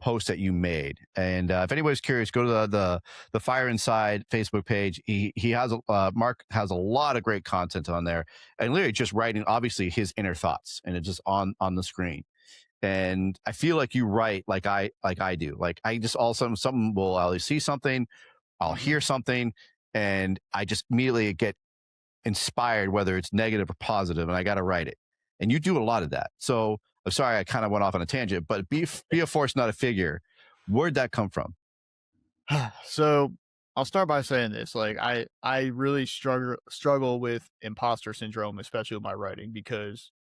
post that you made. And if anybody's curious, go to the Fire Inside Facebook page. He has Marc has a lot of great content on there, and literally just writing obviously his inner thoughts, and it's just on the screen. And I feel like you write like I do. Like I just all of a sudden something will, I'll see something, I'll hear something, and I just immediately get inspired, whether it's negative or positive, and I got to write it. And you do a lot of that. So I'm sorry, I kind of went off on a tangent, but be a force, not a figure. Where'd that come from? So I'll start by saying this. Like I really struggle with imposter syndrome, especially with my writing, because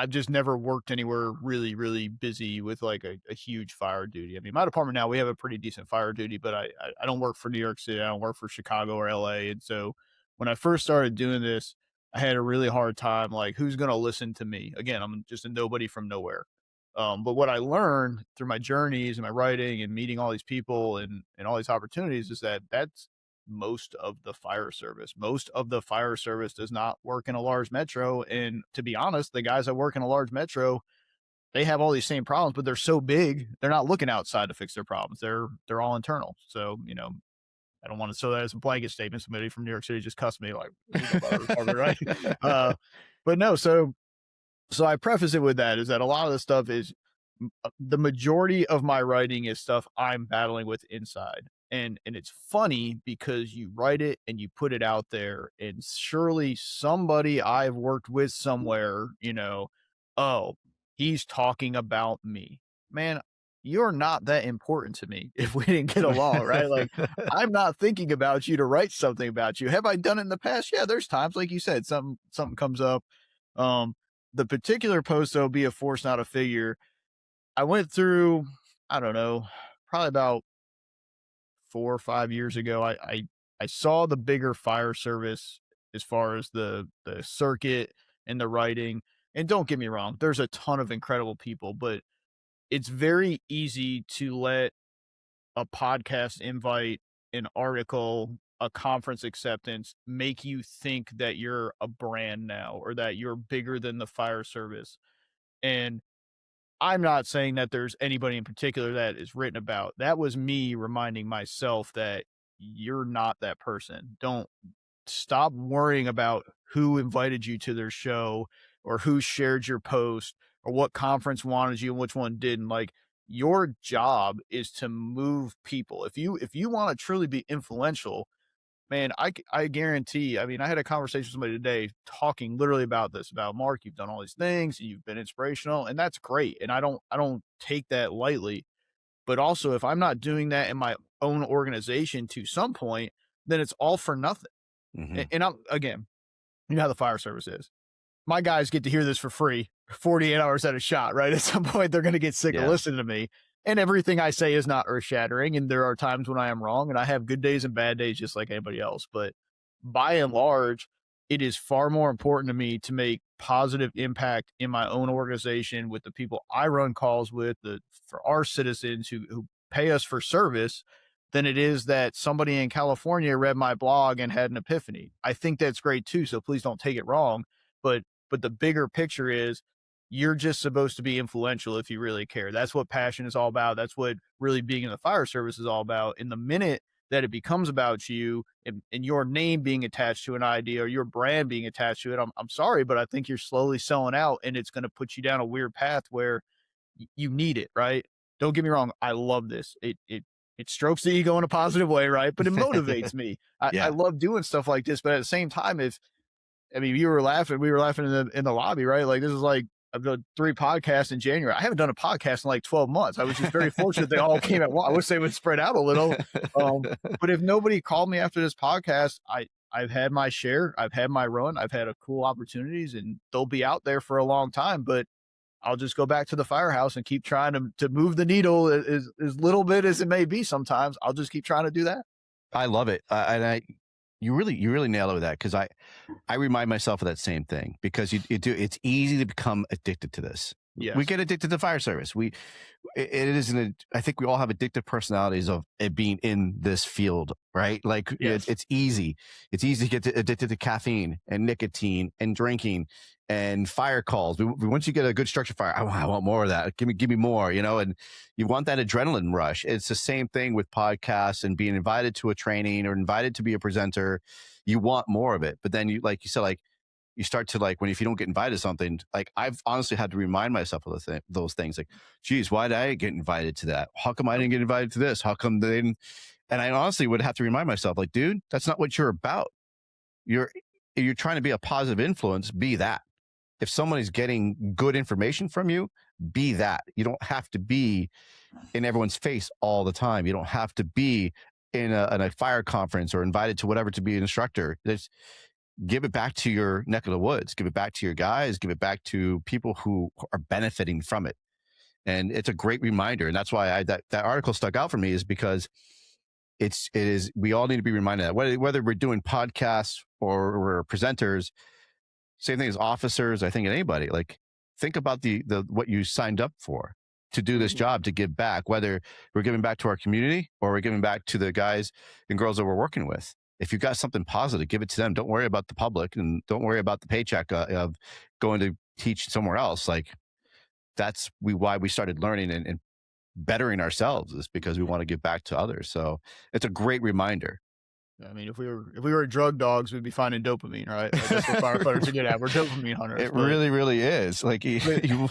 I've just never worked anywhere really, really busy with like a huge fire duty. I mean, my department now, we have a pretty decent fire duty, but I don't work for New York City. I don't work for Chicago or LA. And so when I first started doing this, I had a really hard time. Like, who's going to listen to me? Again, I'm just a nobody from nowhere. But what I learned through my journeys and my writing and meeting all these people and all these opportunities is that that's most of the fire service. Most of the fire service does not work in a large metro. And to be honest, the guys that work in a large metro, they have all these same problems, but they're so big, they're not looking outside to fix their problems. They're all internal. So, I don't want to throw that as a blanket statement. Somebody from New York City just cussed me like, right? But no, so I preface it with that, is that a lot of the stuff is the majority of my writing is stuff I'm battling with inside. And it's funny because you write it and you put it out there, and surely somebody I've worked with somewhere, oh, he's talking about me. Man, you're not that important to me if we didn't get along, right? Like, I'm not thinking about you to write something about you. Have I done it in the past? Yeah, there's times, like you said, something comes up. The particular post, though, be a force, not a figure. I went through, I don't know, probably about 4 or 5 years ago. I saw the bigger fire service as far as the circuit and the writing. And don't get me wrong, there's a ton of incredible people, but it's very easy to let a podcast invite, an article, a conference acceptance make you think that you're a brand now or that you're bigger than the fire service. And I'm not saying that there's anybody in particular that is written about. That was me reminding myself that you're not that person. Don't stop worrying about who invited you to their show or who shared your post or what conference wanted you and which one didn't. Like, your job is to move people. If you want to truly be influential, man, I guarantee. I mean, I had a conversation with somebody today talking literally about this, about Mark, you've done all these things and you've been inspirational, and that's great. And I don't take that lightly. But also, if I'm not doing that in my own organization to some point, then it's all for nothing. Mm-hmm. And I'm, again, you know how the fire service is. My guys get to hear this for free, 48 hours at a shot, right? At some point, they're going to get sick of listening to me. And everything I say is not earth shattering. And there are times when I am wrong, and I have good days and bad days just like anybody else. But by and large, it is far more important to me to make positive impact in my own organization with the people I run calls with, for our citizens who pay us for service, than it is that somebody in California read my blog and had an epiphany. I think that's great too. So please don't take it wrong. But the bigger picture is, you're just supposed to be influential if you really care. That's what passion is all about. That's what really being in the fire service is all about. And the minute that it becomes about you and your name being attached to an idea or your brand being attached to it, I'm sorry, but I think you're slowly selling out, and it's going to put you down a weird path where you need it, right? Don't get me wrong. I love this. It strokes the ego in a positive way, right? But it motivates me. I love doing stuff like this. But at the same time, we were laughing in the lobby, right? Like, this is like, I've done 3 podcasts in January. I haven't done a podcast in like 12 months. I was just very fortunate they all came at once. I wish they would spread out a little. But if nobody called me after this podcast, I've had my share. I've had my run. I've had a cool opportunities, and they'll be out there for a long time. But I'll just go back to the firehouse and keep trying to move the needle as little bit as it may be. Sometimes I'll just keep trying to do that. I love it. You really nailed it with that, because I remind myself of that same thing, because it's easy to become addicted to this. Yes. We get addicted to fire service. I think we all have addictive personalities of it being in this field, right? Like, it's easy. It's easy to get addicted to caffeine and nicotine and drinking and fire calls. Once you get a good structure fire, I want more of that. Give me more, and you want that adrenaline rush. It's the same thing with podcasts and being invited to a training or invited to be a presenter. You want more of it, but then you said, you start to if you don't get invited to something, I've honestly had to remind myself of those things. Like, geez, why did I get invited to that? How come I didn't get invited to this? How come they didn't? And I honestly would have to remind myself, like, dude, that's not what you're about. You're trying to be a positive influence. Be that. If someone is getting good information from you, be that. You don't have to be in everyone's face all the time. You don't have to be in a fire conference or invited to whatever to be an instructor. Give it back to your neck of the woods. Give it back to your guys. Give it back to people who are benefiting from it. And it's a great reminder. And that's why that article stuck out for me, is because it is, we all need to be reminded that whether we're doing podcasts or we're presenters, same thing as officers, I think anybody, think about the what you signed up for, to do this job, to give back, whether we're giving back to our community or we're giving back to the guys and girls that we're working with. If you've got something positive, give it to them. Don't worry about the public, and don't worry about the paycheck of going to teach somewhere else. That's why we started learning and bettering ourselves, is because we want to give back to others. So it's a great reminder. I mean, if we were drug dogs, we'd be finding dopamine, right? That's what firefighters are good at. We're dopamine hunters. It really, really is. The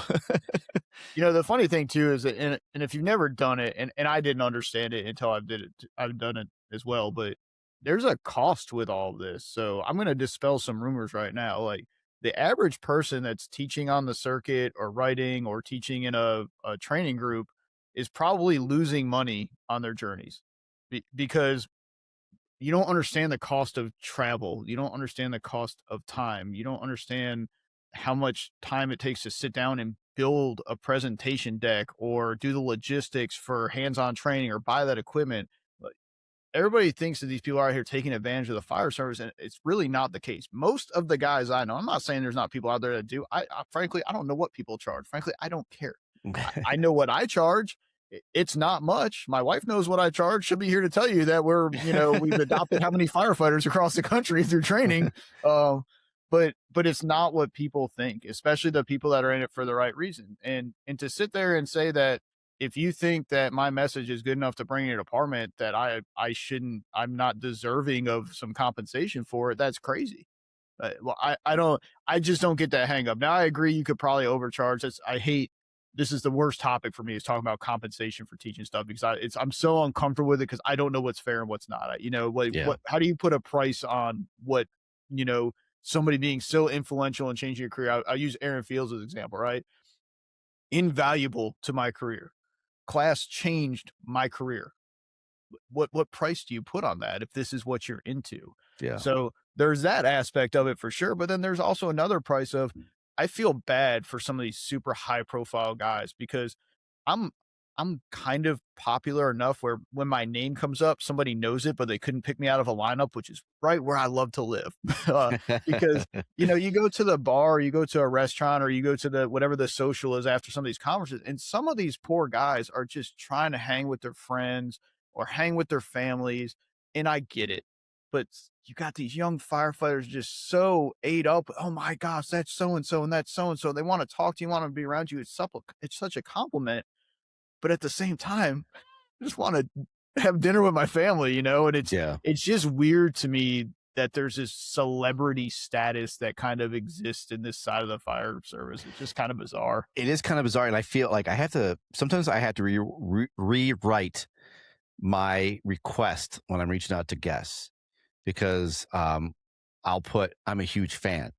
funny thing too is that, and if you've never done it, and I didn't understand it until I've done it as well, but there's a cost with all of this. So I'm going to dispel some rumors right now. Like, the average person that's teaching on the circuit or writing or teaching in a training group is probably losing money on their journeys because you don't understand the cost of travel. You don't understand the cost of time. You don't understand how much time it takes to sit down and build a presentation deck or do the logistics for hands-on training or buy that equipment. Everybody thinks that these people are out here taking advantage of the fire service, and it's really not the case. Most of the guys I know, I'm not saying there's not people out there that do. Frankly, I don't know what people charge. Frankly, I don't care. I know what I charge, It's not much. My wife knows what I charge. She'll be here to tell you that we've adopted how many firefighters across the country through training. But it's not what people think, especially the people that are in it for the right reason. And to sit there and say that if you think that my message is good enough to bring you an apartment, that I'm not deserving of some compensation for it, that's crazy. I just don't get that hang up. Now I agree you could probably overcharge. This is the worst topic for me, is talking about compensation for teaching stuff, because I'm so uncomfortable with it, because I don't know what's fair and what's not. How do you put a price on what, somebody being so influential in changing your career? I use Aaron Fields as an example, right? Invaluable to my career. Class changed my career. What price do you put on that if this is what you're into? Yeah. So there's that aspect of it for sure. But then there's also another price of, I feel bad for some of these super high profile guys, because I'm I'm kind of popular enough where when my name comes up, somebody knows it, but they couldn't pick me out of a lineup, which is right where I love to live. Because, you go to the bar, you go to a restaurant, or you go to whatever the social is after some of these conferences, and some of these poor guys are just trying to hang with their friends or hang with their families. And I get it. But you got these young firefighters just so ate up. Oh my gosh, that's so and so, and that's so and so. They want to talk to you, want to be around you. It's such a compliment. But at the same time, I just want to have dinner with my family, and it's just weird to me that there's this celebrity status that kind of exists in this side of the fire service. It's just kind of bizarre. It is kind of bizarre. And I feel like sometimes I have to rewrite my request when I'm reaching out to guests, because I'll put, I'm a huge fan.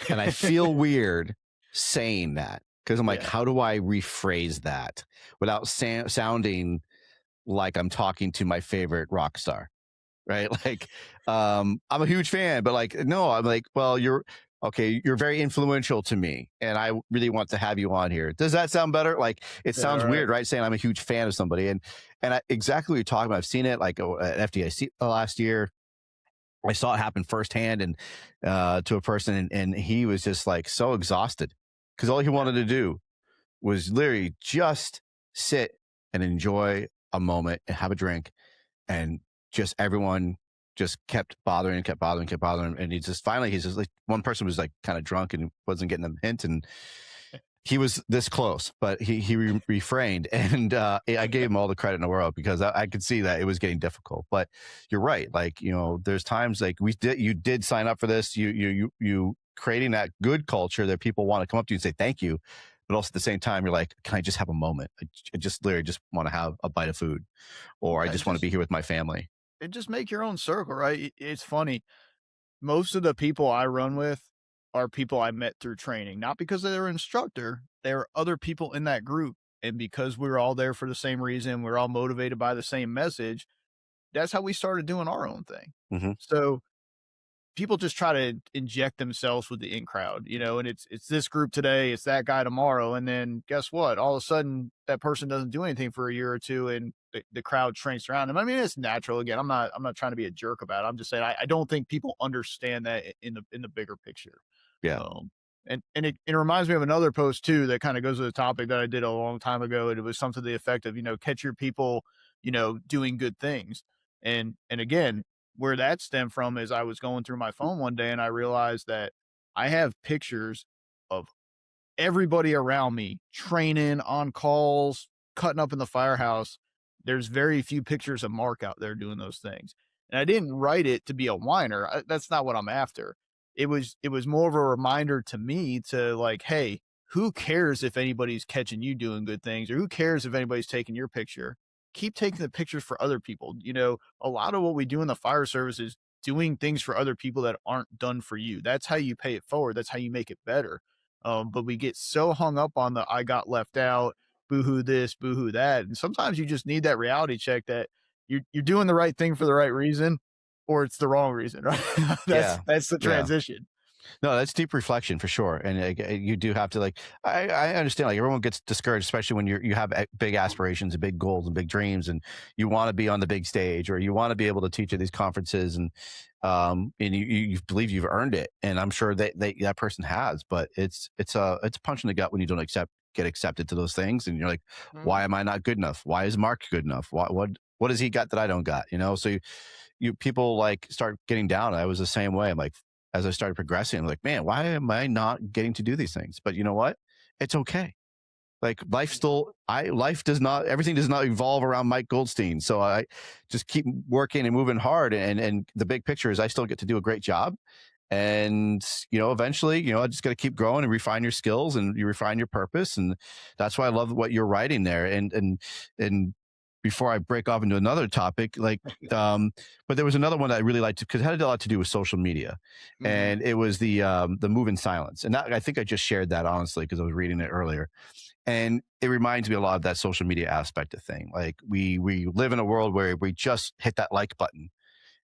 And I feel weird saying that, because I'm like, how do I rephrase that without sounding like I'm talking to my favorite rock star, right? Like, I'm a huge fan, but like, no, I'm like, well, you're very influential to me, and I really want to have you on here. Does that sound better? Like, it sounds weird, right? Saying I'm a huge fan of somebody, and exactly what you're talking about. I've seen it like at FDIC last year. I saw it happen firsthand, and to a person, and he was just like so exhausted, because all he wanted to do was literally just sit and enjoy a moment and have a drink, and just everyone just kept bothering, and he's just like, one person was like kind of drunk and wasn't getting the hint, and he was this close, but he refrained, and I gave him all the credit in the world, because I could see that it was getting difficult. But you're right, like, there's times like you did sign up for this, you creating that good culture that people want to come up to you and say thank you, but also at the same time you're like, can I just have a moment? I just literally just want to have a bite of food, or I just want to be here with my family. And just make your own circle, right? It's funny. Most of the people I run with are people I met through training, not because they're an instructor. There are other people in that group. And because we were all there for the same reason, we're all motivated by the same message. That's how we started doing our own thing. Mm-hmm. So people just try to inject themselves with the in crowd, and it's this group today, it's that guy tomorrow. And then guess what? All of a sudden that person doesn't do anything for a year or two, and the crowd shrinks around him. I mean, it's natural. Again, I'm not trying to be a jerk about it. I'm just saying, I don't think people understand that in the bigger picture. Yeah. And it reminds me of another post too, that kind of goes to the topic that I did a long time ago. And it was something to the effect of, catch your people, doing good things. And again, where that stemmed from is I was going through my phone one day and I realized that I have pictures of everybody around me training, on calls, cutting up in the firehouse. There's very few pictures of Marc out there doing those things. And I didn't write it to be a whiner. That's not what I'm after. It was more of a reminder to me to like, hey, who cares if anybody's catching you doing good things, or who cares if anybody's taking your picture? Keep taking the pictures for other people. A lot of what we do in the fire service is doing things for other people that aren't done for you. That's how you pay it forward. That's how you make it better. But we get so hung up on the I got left out, boohoo this, boohoo that. And sometimes you just need that reality check that you're doing the right thing for the right reason, or it's the wrong reason, right? That's the transition. Yeah. No, that's deep reflection for sure. And you do have to, like, I understand, like, everyone gets discouraged, especially when you have big aspirations and big goals and big dreams, and you want to be on the big stage, or you want to be able to teach at these conferences, and you believe you've earned it. And I'm sure that person has, but it's a punch in the gut when you don't accept get accepted to those things. And you're like, why Mhm. am I not good enough? Why is Mark good enough? What has he got that I don't got? So you people like start getting down. I was the same way. I'm like, as I started progressing, I'm like, man, why am I not getting to do these things? But you know what? It's okay. Like life does not, everything does not evolve around Mike Goldstein. So I just keep working and moving hard. And the big picture is I still get to do a great job. And, eventually, I just got to keep growing and refine your skills and you refine your purpose. And that's why I love what you're writing there. And before I break off into another topic, but there was another one that I really liked because it had a lot to do with social media, Mhm. and it was the move in silence. And I think I just shared that honestly because I was reading it earlier, and it reminds me a lot of that social media aspect of thing. Like we live in a world where we just hit that like button,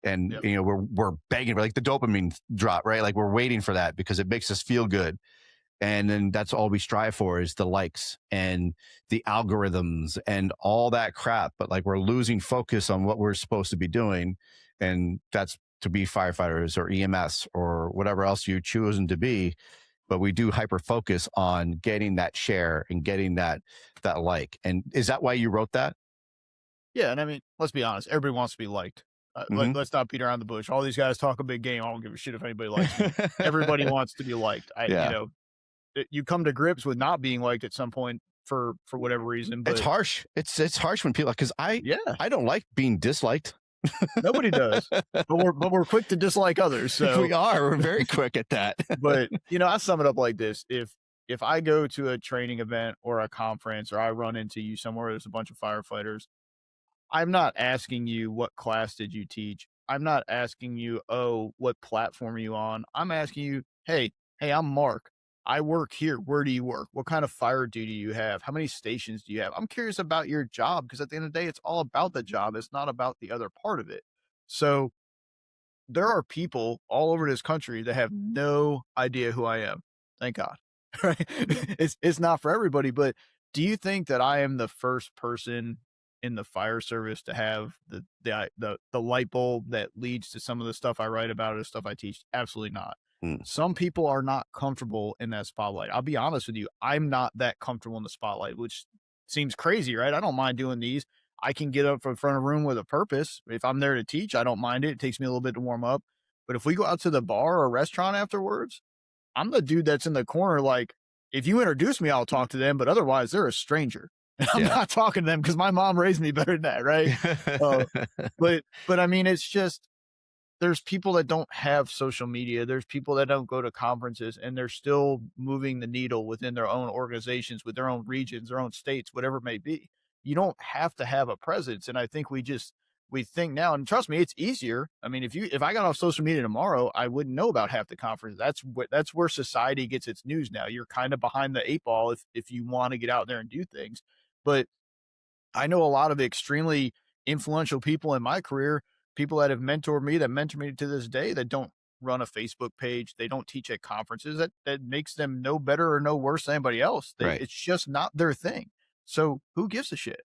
and Yep. we're begging for like the dopamine drop, right? Like we're waiting for that because it makes us feel good, and then that's all we strive for is the likes and the algorithms and all that crap. But like we're losing focus on what we're supposed to be doing, and that's to be firefighters or EMS or whatever else you choosing to be. But we do hyper focus on getting that share and getting that like. And is that why you wrote that? Yeah, and I mean, let's be honest, everybody wants to be liked. Mm-hmm. Let's not beat around the bush. All these guys talk a big game. I don't give a shit if anybody likes me. Everybody wants to be liked. Yeah, You come to grips with not being liked at some point for whatever reason, it's but harsh. It's harsh when people, because yeah, I don't like being disliked. nobody does. But we're quick to dislike others. So, We are. We're very quick at that. but I sum it up like this: if I go to a training event or a conference, or I run into you somewhere, there's a bunch of firefighters. I'm not asking you what class did you teach. I'm not asking you, oh, what platform are you on? I'm asking you, hey, I'm Mark. I work here. Where do you work? What kind of fire duty you have? How many stations do you have? I'm curious about your job because at the end of the day, it's all about the job. It's not about the other part of it. So there are people all over this country that have no idea who I am. Thank God. Right? It's not for everybody, but do you think that I am the first person in the fire service to have the light bulb that leads to some of the stuff I write about or the stuff I teach? Absolutely not. Mm, Some people are not comfortable in that spotlight. I'll be honest with you. I'm not that comfortable in the spotlight, which seems crazy, right? I don't mind doing these. I can get up in front of a room with a purpose. If I'm there to teach, I don't mind it. It takes me a little bit to warm up. But if we go out to the bar or restaurant afterwards, I'm the dude that's in the corner. Like, if you introduce me, I'll talk to them, but otherwise, they're a stranger. And I'm yeah. not talking to them because my mom raised me better than that, right? Uh, but I mean, it's just there's people that don't have social media. There's people that don't go to conferences and they're still moving the needle within their own organizations, with their own regions, their own states, whatever it may be. You don't have to have a presence. And I think we think now, and trust me, it's easier. I mean, if I got off social media tomorrow, I wouldn't know about half the conference. That's where society gets its news now. You're kind of behind the eight ball if you want to get out there and do things. But I know a lot of extremely influential people in my career, people that have mentored me, that mentor me to this day, that don't run a Facebook page. They don't teach at conferences. That makes them no better or no worse than anybody else. Right. It's just not their thing. So who gives a shit?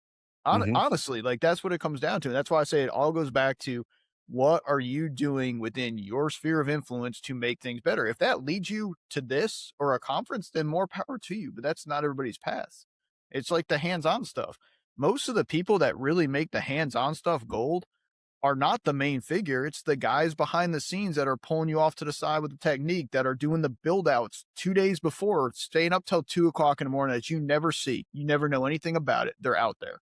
Hmm. Honestly, like that's what it comes down to. And that's why I say it all goes back to what are you doing within your sphere of influence to make things better? If that leads you to this or a conference, then more power to you. But that's not everybody's path. It's like the hands-on stuff. Most of the people that really make the hands-on stuff gold are not the main figure. It's the guys behind the scenes that are pulling you off to the side with the technique, that are doing the build outs 2 days before, staying up till 2 o'clock in the morning that you never see. You never know anything about it. They're out there.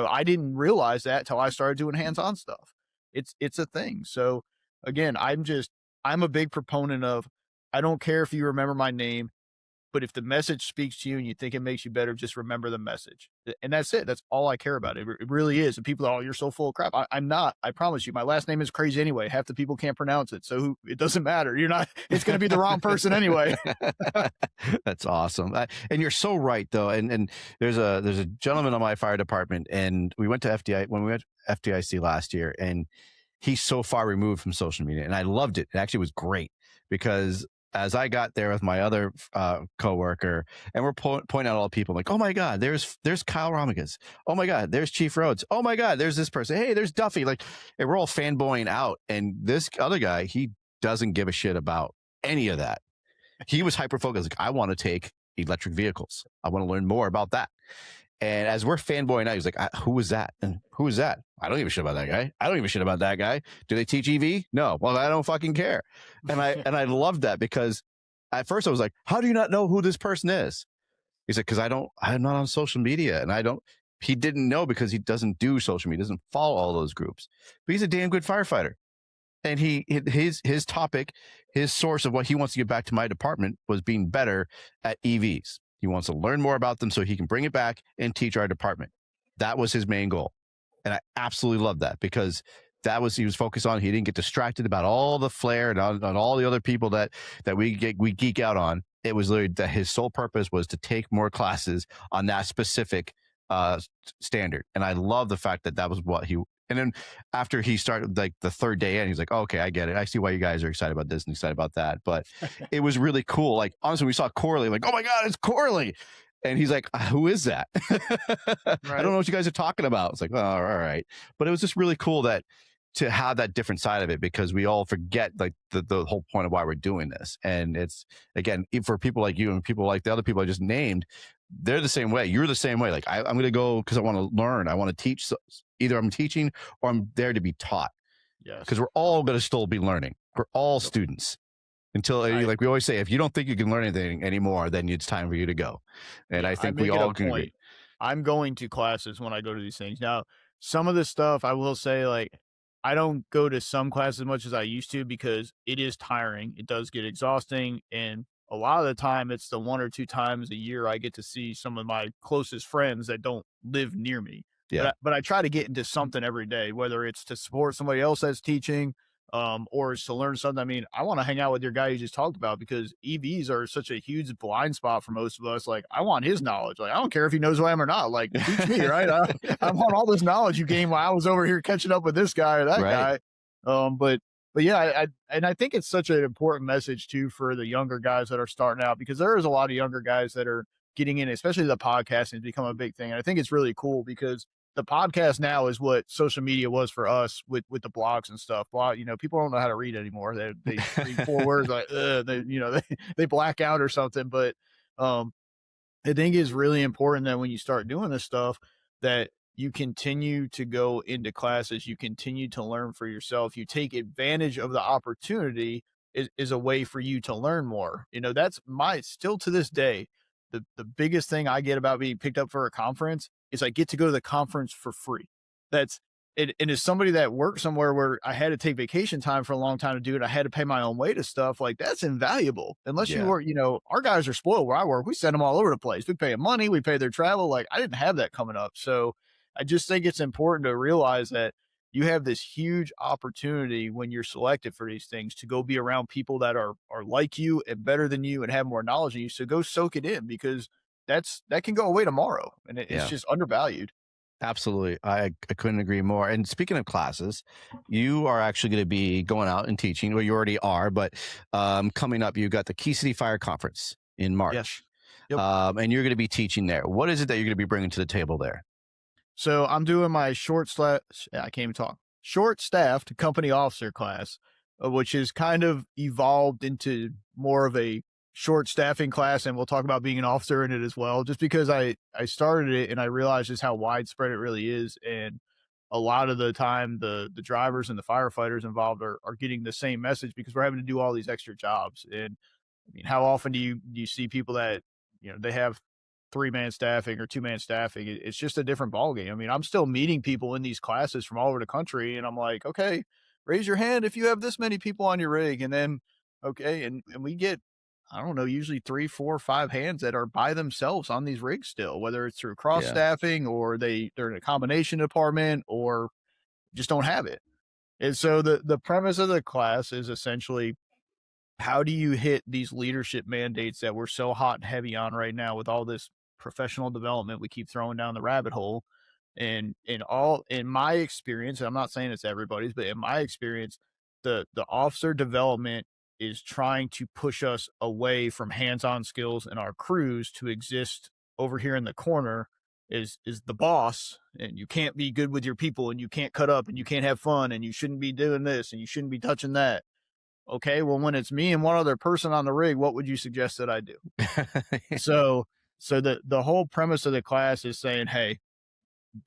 I didn't realize that till I started doing hands-on stuff. It's a thing. So again, I'm a big proponent of I don't care if you remember my name. But if the message speaks to you and you think it makes you better, just remember the message. And that's it. That's all I care about. It really is. And people are, oh, you're so full of crap. I'm not. I promise you. My last name is crazy anyway. Half the people can't pronounce it. So it doesn't matter. You're not, it's going to be the wrong person anyway. That's awesome. And you're so right though. And there's a gentleman on my fire department, and we went to FDI when we went to FDIC last year, and he's so far removed from social media, and I loved it. It actually was great because as I got there with my other coworker, and we're pointing out all the people, I'm like, oh my God, there's Kyle Romigas. Oh my God, there's Chief Rhodes. Oh my God, there's this person. Hey, there's Duffy. Like, and we're all fanboying out. And this other guy, he doesn't give a shit about any of that. He was hyper focused. Like, I want to take electric vehicles. I want to learn more about that. And as we're fanboying out, he's like, who is that? And who is that? I don't give a shit about that guy. I don't give a shit about that guy. Do they teach EV? No. Well, I don't fucking care. And I loved that, because at first I was like, how do you not know who this person is? He said, because I'm not on social media, and he didn't know because he doesn't do social media, doesn't follow all those groups, but he's a damn good firefighter. And his topic, his source of what he wants to get back to my department was being better at EVs. He wants to learn more about them so he can bring it back and teach our department. That was his main goal. And I absolutely love that, because he was focused on. He didn't get distracted about all the flair and on all the other people that we geek out on. It was literally that his sole purpose was to take more classes on that specific standard. And I love the fact that was what and then after he started, like the third day in, he's like, oh, okay, I get it. I see why you guys are excited about this and excited about that. But it was really cool. Like, honestly, we saw Corley, like, oh my God, it's Corley. And he's like, who is that? I don't know what you guys are talking about. It's like, oh, all right. But it was just really cool to have that different side of it, because we all forget like the whole point of why we're doing this. And it's, again, for people like you and people like the other people I just named, they're the same way. You're the same way. Like, I'm going to go because I want to learn. I want to teach. So either I'm teaching or I'm there to be taught. Yes. Because we're all going to still be learning. We're all students until, like we always say, if you don't think you can learn anything anymore, then it's time for you to go. And I think we all can agree. I'm going to classes when I go to these things. Now, some of this stuff, I will say, like, I don't go to some classes as much as I used to, because it is tiring. It does get exhausting. And a lot of the time, it's the 1 or 2 times a year I get to see some of my closest friends that don't live near me. Yeah. But I try to get into something every day, whether it's to support somebody else that's teaching, or it's to learn something. I mean, I want to hang out with your guy you just talked about, because EVs are such a huge blind spot for most of us. Like, I want his knowledge. Like, I don't care if he knows who I am or not. Like, teach me, right? I want all this knowledge you gained while I was over here catching up with this guy or that guy. But yeah, I think it's such an important message too for the younger guys that are starting out, because there is a lot of younger guys that are getting in, especially the podcasting has become a big thing. And I think it's really cool, because the podcast now is what social media was for us with the blogs and stuff. People don't know how to read anymore. They read 4 words like, they black out or something. But I think it's really important that when you start doing this stuff, that you continue to go into classes, you continue to learn for yourself, you take advantage of the opportunity is a way for you to learn more. That's still to this day, the biggest thing I get about being picked up for a conference is I get to go to the conference for free. That's it. And as somebody that worked somewhere where I had to take vacation time for a long time to do it, I had to pay my own way to stuff, like, that's invaluable. Unless you work, our guys are spoiled where I work. We send them all over the place. We pay them money. We pay their travel. Like, I didn't have that coming up. So I just think it's important to realize that you have this huge opportunity when you're selected for these things to go be around people that are like you and better than you and have more knowledge than you. So go soak it in, because that can go away tomorrow, and it's just undervalued. Absolutely. I couldn't agree more. And speaking of classes, you are actually going to be going out and teaching. Well, you already are, but coming up, you've got the Key City Fire Conference in March. Yes. Yep. And you're going to be teaching there. What is it that you're going to be bringing to the table there? So I'm doing my short-staffed company officer class, which is kind of evolved into more of a short staffing class. And we'll talk about being an officer in it as well, just because I started it and I realized just how widespread it really is. And a lot of the time, the drivers and the firefighters involved are getting the same message, because we're having to do all these extra jobs. And I mean, how often do you see people that, they have 3-man staffing or 2-man staffing? It's just a different ballgame. I mean, I'm still meeting people in these classes from all over the country, and I'm like, okay, raise your hand if you have this many people on your rig. And then, okay. And we get, I don't know, usually 3, 4, 5 hands that are by themselves on these rigs still, whether it's through cross staffing or they're in a combination department or just don't have it. And so the premise of the class is essentially, how do you hit these leadership mandates that we're so hot and heavy on right now with all this professional development we keep throwing down the rabbit hole? And in my experience, and I'm not saying it's everybody's, but in my experience, the officer development is trying to push us away from hands-on skills in our crews to exist over here in the corner is the boss, and you can't be good with your people, and you can't cut up, and you can't have fun, and you shouldn't be doing this, and you shouldn't be touching that. Okay, well, when it's me and one other person on the rig, what would you suggest that I do? So, the whole premise of the class is saying, hey,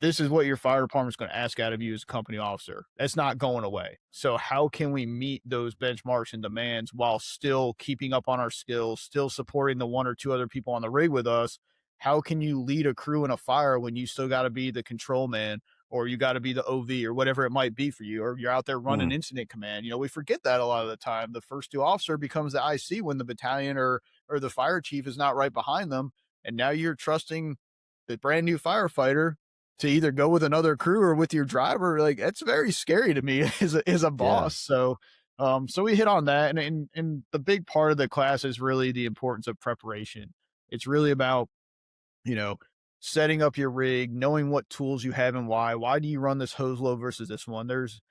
this is what your fire department's going to ask out of you as a company officer. That's not going away. So how can we meet those benchmarks and demands while still keeping up on our skills, still supporting the one or two other people on the rig with us? How can you lead a crew in a fire when you still got to be the control man, or you got to be the OV, or whatever it might be for you, or you're out there running incident command? We forget that a lot of the time. The first two officer becomes the IC when the battalion or the fire chief is not right behind them. And now you're trusting the brand new firefighter to either go with another crew or with your driver. Like, that's very scary to me as a boss. Yeah. So we hit on that, and the big part of the class is really the importance of preparation. It's really about, you know, setting up your rig, knowing what tools you have and why. Why do you run this hose low versus this one? There's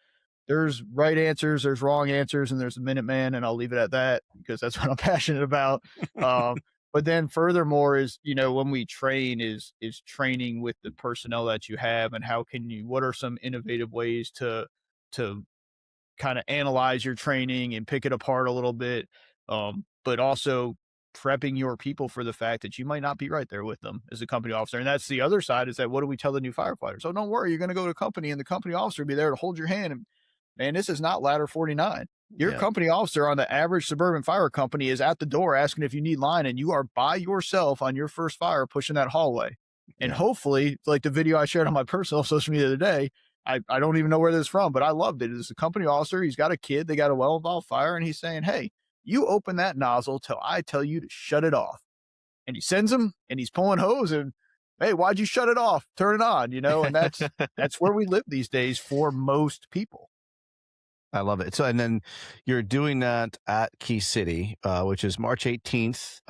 right answers, there's wrong answers, and there's a Minuteman, and I'll leave it at that because that's what I'm passionate about. But then furthermore is, when we train is training with the personnel that you have, and what are some innovative ways to kind of analyze your training and pick it apart a little bit. But also prepping your people for the fact that you might not be right there with them as a company officer. And that's the other side, is that what do we tell the new firefighters? So don't worry, you're going to go to a company and the company officer will be there to hold your hand. And man, this is not ladder 49. Your Yeah. company officer on the average suburban fire company is at the door asking if you need line, and you are by yourself on your first fire pushing that hallway. And Yeah. hopefully, like the video I shared on my personal social media today, I don't even know where this is from, but I loved it. It's a company officer. He's got a kid. They got a well-involved fire, and he's saying, hey, you open that nozzle till I tell you to shut it off. And he sends him, and he's pulling hose, and hey, why'd you shut it off? Turn it on, and that's where we live these days for most people. I love it. So, and then you're doing that at Key City, which is March 18th.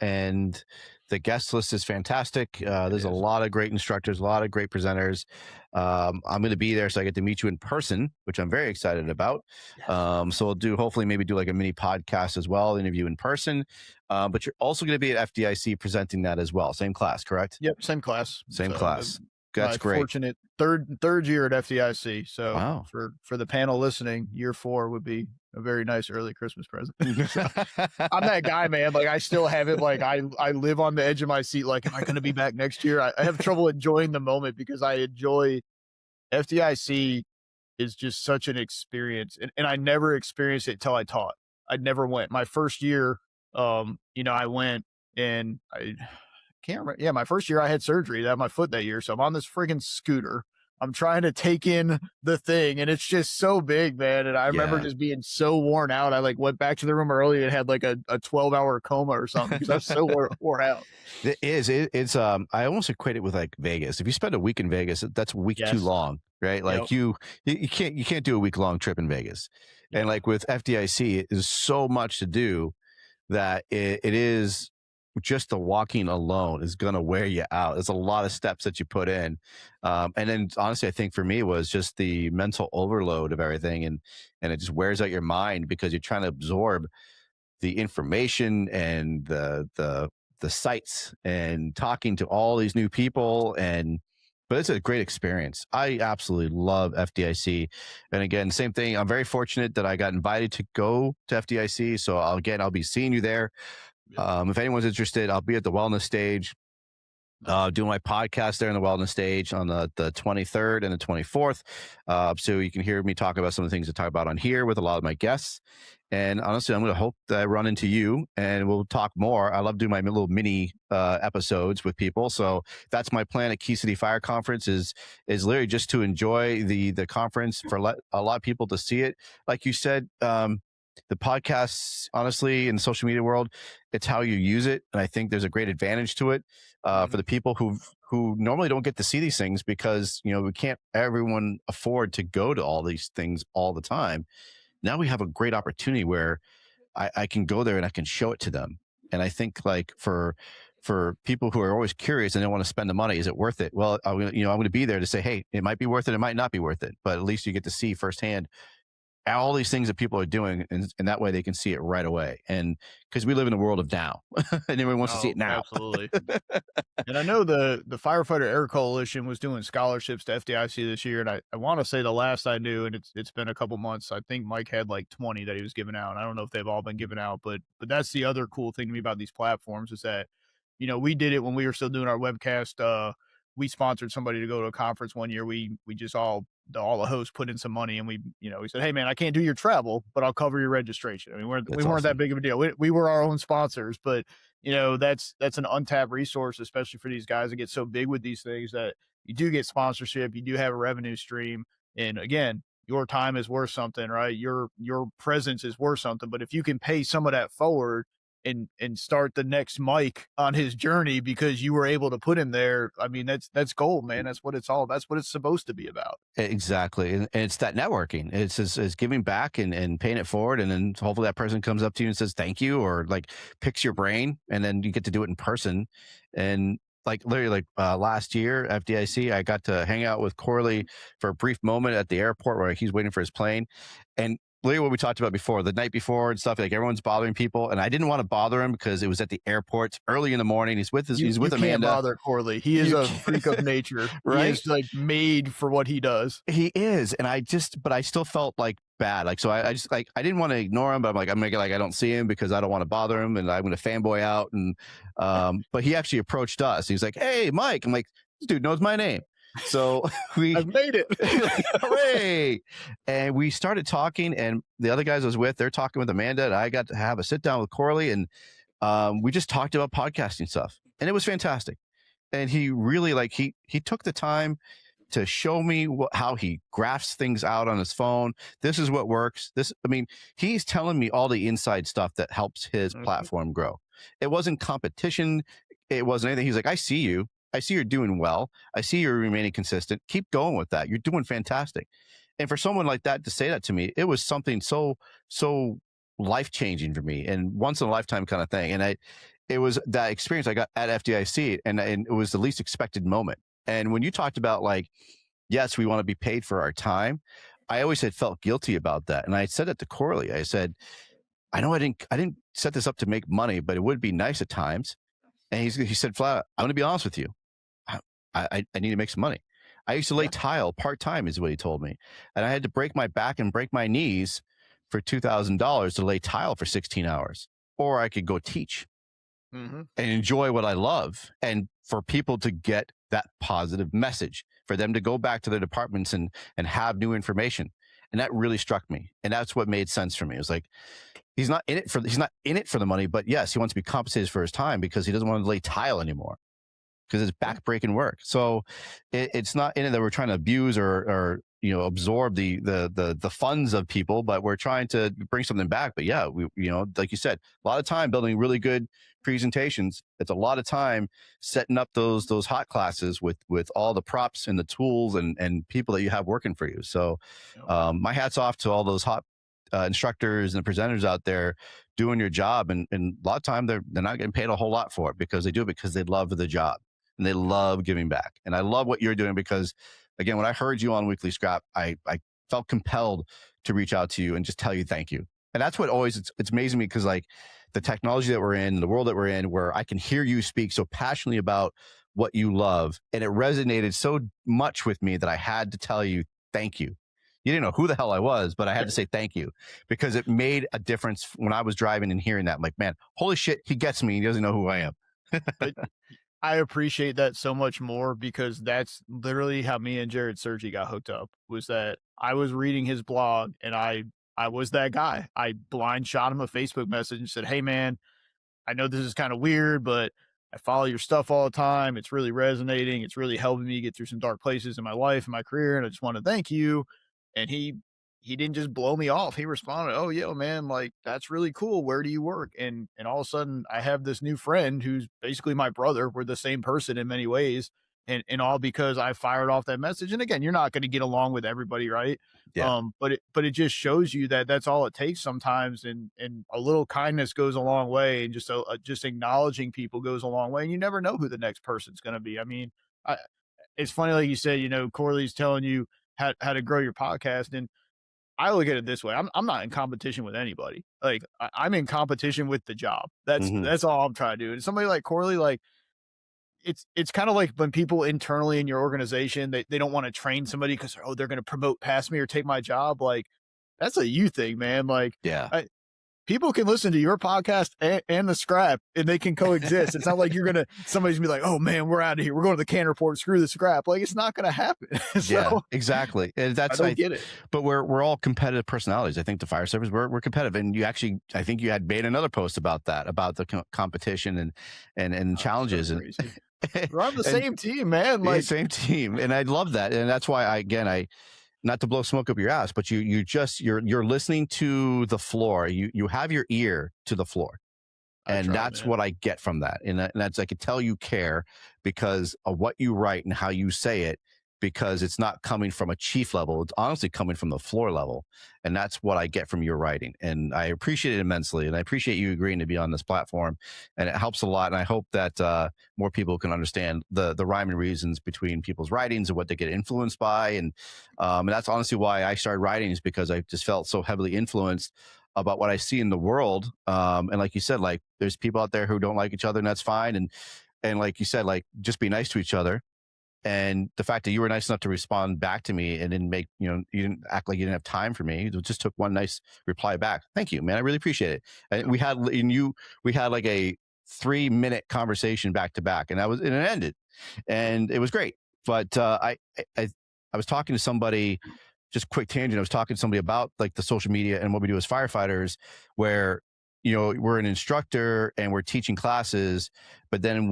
And the guest list is fantastic. There's a lot of great instructors, a lot of great presenters. I'm going to be there, so I get to meet you in person, which I'm very excited about. Yes. So we'll hopefully maybe do like a mini podcast as well, interview in person. But you're also going to be at FDIC presenting that as well. Same class, correct? Yep, same class. Same So, class. That's great. Fortunate third year at FDIC. So Wow. for the panel listening, year 4 would be a very nice early Christmas present. I'm that guy, man. Like, I still have it. Like, I live on the edge of my seat. Like, am I going to be back next year? I have trouble enjoying the moment because I enjoy FDIC is just such an experience. And I never experienced it till I taught. I never went. My first year, I went, and I can't remember. Yeah, my first year I had surgery to have my foot that year. So I'm on this friggin' scooter. I'm trying to take in the thing, and it's just so big, man. And I remember just being so worn out. I went back to the room early and had like a 12-hour coma or something because I was so wore out. It is. It's I almost equate it with like Vegas. If you spend a week in Vegas, that's a week too Yes. long, right? Like you can't do a week-long trip in Vegas. Yeah. And like with FDIC, it is so much to do that it is just the walking alone is going to wear you out. There's a lot of steps that you put in. And then honestly, I think for me was just the mental overload of everything. And it just wears out your mind because you're trying to absorb the information and the sites and talking to all these new people. But it's a great experience. I absolutely love FDIC. And again, same thing. I'm very fortunate that I got invited to go to FDIC. So I'll be seeing you there. If anyone's interested, I'll be at the wellness stage, doing my podcast there in the wellness stage on the 23rd and the 24th. So you can hear me talk about some of the things I talk about on here with a lot of my guests. And honestly, I'm going to hope that I run into you and we'll talk more. I love doing my little mini episodes with people. So that's my plan at Key City Fire Conference is literally just to enjoy the conference, for a lot of people to see it. Like you said, the podcasts, honestly, in the social media world, it's how you use it. And I think there's a great advantage to it for the people who normally don't get to see these things because, we can't everyone afford to go to all these things all the time. Now we have a great opportunity where I can go there and I can show it to them. And I think like for people who are always curious and don't want to spend the money, is it worth it? Well, I'm going to be there to say, hey, it might be worth it. It might not be worth it. But at least you get to see firsthand all these things that people are doing, and that way they can see it right away. And because we live in the world of now, and everyone wants to see Oh, it now. absolutely. And I know the Firefighter Air Coalition was doing scholarships to FDIC this year, and I want to say the last I knew, and it's been a couple months. I think Mike had like 20 that he was giving out. I don't know if they've all been given out, but that's the other cool thing to me about these platforms is that, we did it when we were still doing our webcast. We sponsored somebody to go to a conference one year. We just all the hosts put in some money, and we said, hey man, I can't do your travel, but I'll cover your registration. I mean, we weren't that big of a deal. We were our own sponsors, but that's an untapped resource, especially for these guys that get so big with these things that you do get sponsorship, you do have a revenue stream. And again, your time is worth something, right? Your presence is worth something. But if you can pay some of that forward and start the next Mike on his journey because you were able to put him there, I mean, that's gold, man. That's what it's supposed to be about. Exactly. And it's that networking. It's giving back and paying it forward. And then hopefully that person comes up to you and says thank you, or like picks your brain, and then you get to do it in person. And like literally last year, FDIC, I got to hang out with Corley for a brief moment at the airport where he's waiting for his plane. And literally what we talked about before, the night before and stuff, like everyone's bothering people. And I didn't want to bother him because it was at the airport. It's early in the morning. He's with You Amanda. can't bother Corley. He is a freak of nature. Right? He is like made for what he does. He is. And but I still felt like bad. Like, so I just like, I didn't want to ignore him, but I'm making like I don't see him because I don't want to bother him and I'm going to fanboy out. And, but he actually approached us. He's like, hey, Mike. I'm like, this dude knows my name. So I've made it. Hooray. And we started talking, and the other guys I was with, they're talking with Amanda, and I got to have a sit down with Corley, and we just talked about podcasting stuff, and it was fantastic. And he really he took the time to show me how he graphs things out on his phone. This is what works. He's telling me all the inside stuff that helps his platform grow. It wasn't competition. It wasn't anything. He's like, I see you. I see you're doing well. I see you're remaining consistent. Keep going with that. You're doing fantastic. And for someone like that to say that to me, it was something so life-changing for me and once in a lifetime kind of thing. And it was that experience I got at FDIC, and it was the least expected moment. And when you talked about like, yes, we want to be paid for our time, I always had felt guilty about that. And I said it to Corley. I said, I know I didn't set this up to make money, but it would be nice at times. And he said flat out, I'm going to be honest with you. I need to make some money. I used to lay tile part-time is what he told me. And I had to break my back and break my knees for $2,000 to lay tile for 16 hours. Or I could go teach and enjoy what I love. And for people to get that positive message, for them to go back to their departments and have new information. And that really struck me. And that's what made sense for me. It was like, he's not in it for the money, but yes, he wants to be compensated for his time because he doesn't want to lay tile anymore, because it's backbreaking work. So it's not in it that we're trying to abuse or absorb the funds of people, but we're trying to bring something back. But yeah, we like you said, a lot of time building really good presentations. It's a lot of time setting up those hot classes with all the props and the tools and people that you have working for you. So my hat's off to all those hot instructors and presenters out there doing your job. And a lot of time they're not getting paid a whole lot for it because they do it because they love the job. And they love giving back. And I love what you're doing because, again, when I heard you on Weekly Scrap, I felt compelled to reach out to you and just tell you thank you. And that's what always, it's amazing me because like the technology that we're in, the world that we're in, where I can hear you speak so passionately about what you love. And it resonated so much with me that I had to tell you thank you. You didn't know who the hell I was, but I had to say thank you because it made a difference when I was driving and hearing that. I'm like, man, holy shit, he gets me. He doesn't know who I am. I appreciate that so much more because that's literally how me and Jared Sergi got hooked up, was that I was reading his blog and I was that guy. I blind shot him a Facebook message and said, hey man, I know this is kind of weird, but I follow your stuff all the time. It's really resonating. It's really helping me get through some dark places in my life and my career. And I just want to thank you. And he didn't just blow me off. He responded, oh, yo, man, like, that's really cool. Where do you work? And all of a sudden I have this new friend who's basically my brother. We're the same person in many ways. And all because I fired off that message. And again, you're not going to get along with everybody, right? Yeah. But it just shows you that that's all it takes sometimes. And a little kindness goes a long way. And just acknowledging people goes a long way. And you never know who the next person's going to be. I mean, it's funny, like you said, Corley's telling you how to grow your podcast. And I look at it this way. I'm not in competition with anybody. Like I'm in competition with the job. Hmm. That's all I'm trying to do. And somebody like Corley, like it's kind of like when people internally in your organization, they don't want to train somebody because, oh, they're going to promote past me or take my job. Like that's a you thing, man. Like Yeah. people can listen to your podcast and the scrap and they can coexist. It's not like somebody's gonna be like, oh man, we're out of here. We're going to the C.A.N Report, screw the scrap. Like it's not going to happen. Yeah, So exactly. And I don't get it. but we're all competitive personalities. I think the fire service, we're competitive. And I think you had made another post about that, about the competition and challenges. So And crazy. We're on the and same team, man. yeah, Like same team. And I love that. And that's why I not to blow smoke up your ass, but you're listening to the floor. You have your ear to the floor. And that's man. what I get from that. And that's, I could tell you care because of what you write and how you say it, because it's not coming from a chief level. It's honestly coming from the floor level. And that's what I get from your writing. And I appreciate it immensely. And I appreciate you agreeing to be on this platform. And it helps a lot. And I hope that more people can understand the rhyme and reasons between people's writings and what they get influenced by. And that's honestly why I started writing, is because I just felt so heavily influenced about what I see in the world. And like you said, like there's people out there who don't like each other, and that's fine. And like you said, like just be nice to each other. And the fact that you were nice enough to respond back to me and didn't make, you didn't act like you didn't have time for me. It just took one nice reply back. Thank you, man. I really appreciate it. And we had like a 3-minute conversation back to back, and it ended, and it was great. But I was talking to somebody, just quick tangent. I was talking to somebody about like the social media and what we do as firefighters, where, we're an instructor and we're teaching classes, but then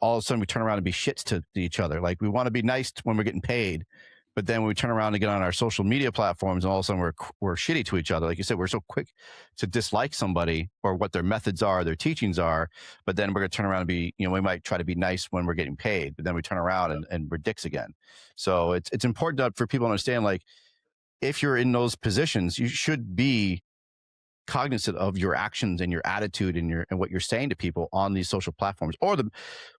all of a sudden we turn around and be shits to each other. Like we want to be nice when we're getting paid, but then when we turn around and get on our social media platforms, and all of a sudden we're shitty to each other. Like you said, we're so quick to dislike somebody or what their methods are, their teachings are, but then we're going to turn around and be, we might try to be nice when we're getting paid, but then we turn around and we're dicks again. So it's important for people to understand, like, if you're in those positions, you should be cognizant of your actions and your attitude and what you're saying to people on these social platforms, or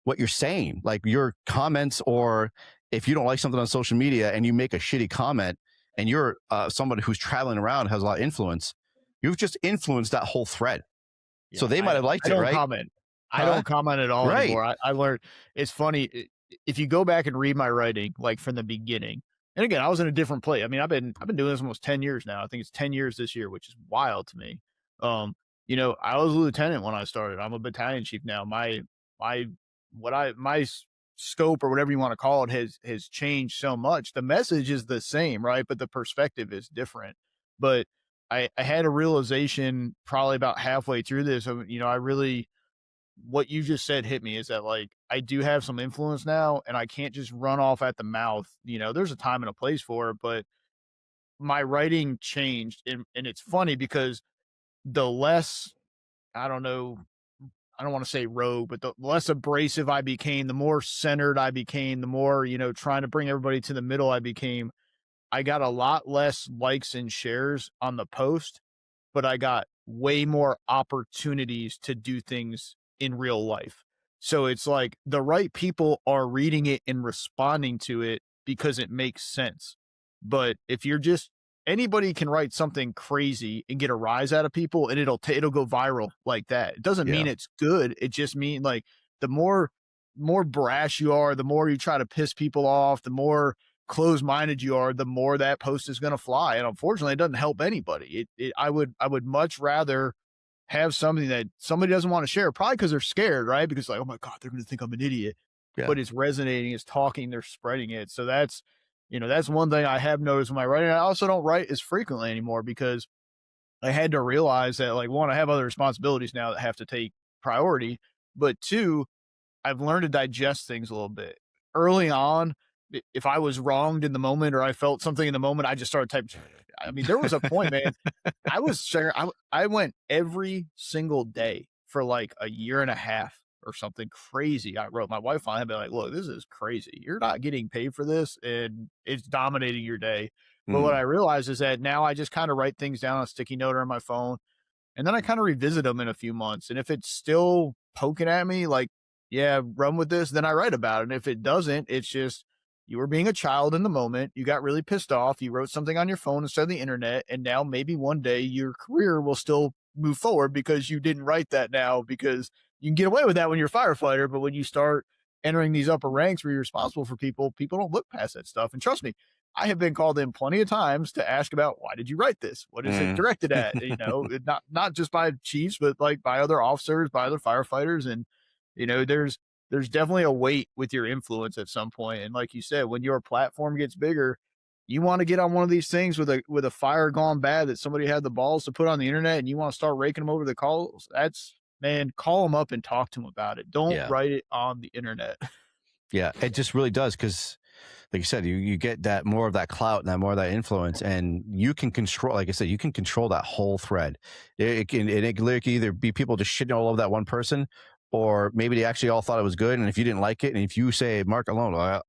what you're saying, like your comments. Or if you don't like something on social media and you make a shitty comment, and you're somebody who's traveling around, has a lot of influence, you've just influenced that whole thread. Yeah, so they might have liked it, right? I don't comment at all anymore. I learned, it's funny, if you go back and read my writing, like from the beginning, and again, I was in a different place. I mean, I've been doing this almost 10 years now. I think it's 10 years this year, which is wild to me. I was a lieutenant when I started. I'm a battalion chief now. My scope, or whatever you want to call it, has changed so much. The message is the same, right? But the perspective is different. But I had a realization probably about halfway through this. What you just said hit me, is that like I do have some influence now, and I can't just run off at the mouth. There's a time and a place for it, but my writing changed, and it's funny because the less, I don't know, I don't want to say rogue, but the less abrasive I became, the more centered I became, the more, trying to bring everybody to the middle I became. I got a lot less likes and shares on the post, but I got way more opportunities to do things in real life. So it's like the right people are reading it and responding to it because it makes sense. But if you're just, anybody can write something crazy and get a rise out of people, and it'll go viral like that. It doesn't mean it's good. It just means, like, the more brash you are, the more you try to piss people off, the more closed-minded you are, the more that post is going to fly. And unfortunately, it doesn't help anybody. I would much rather have something that somebody doesn't want to share, probably because they're scared, right? Because like, oh my God, they're going to think I'm an idiot. Yeah. But it's resonating, it's talking, they're spreading it. So that's one thing I have noticed with my writing. I also don't write as frequently anymore because I had to realize that, like, one, I have other responsibilities now that have to take priority, but two, I've learned to digest things a little bit. Early on, if I was wronged in the moment or I felt something in the moment, I just started typing. I mean, there was a point, man, I went every single day for like a year and a half or something crazy. I wrote my wife on it, be like, look, this is crazy. You're not getting paid for this, and it's dominating your day. But what I realized is that now I just kind of write things down on a sticky note or on my phone, and then I kind of revisit them in a few months. And if it's still poking at me, like, yeah, run with this, then I write about it. And if it doesn't, it's just, You were being a child in the moment. You got really pissed off. You wrote something on your phone instead of the internet. And now maybe one day your career will still move forward because you didn't write that now, because you can get away with that when you're a firefighter. But when you start entering these upper ranks where you're responsible for people, people don't look past that stuff. And trust me, I have been called in plenty of times to ask about, why did you write this? What is it directed at? You know, not just by chiefs, but like by other officers, by other firefighters. And, you know, there's definitely a weight with your influence at some point. And like you said, when your platform gets bigger, you want to get on one of these things with a fire gone bad that somebody had the balls to put on the internet, and you want to start raking them over the calls. Man, call them up and talk to them about it. Don't write it on the internet. Yeah, it just really does, because like you said, you get that more of that clout and that more of that influence, and you can control, like I said, you can control that whole thread. It can either be people just shitting all over that one person, or maybe they actually all thought it was good. And if you didn't like it, and if you say Marc Aloan,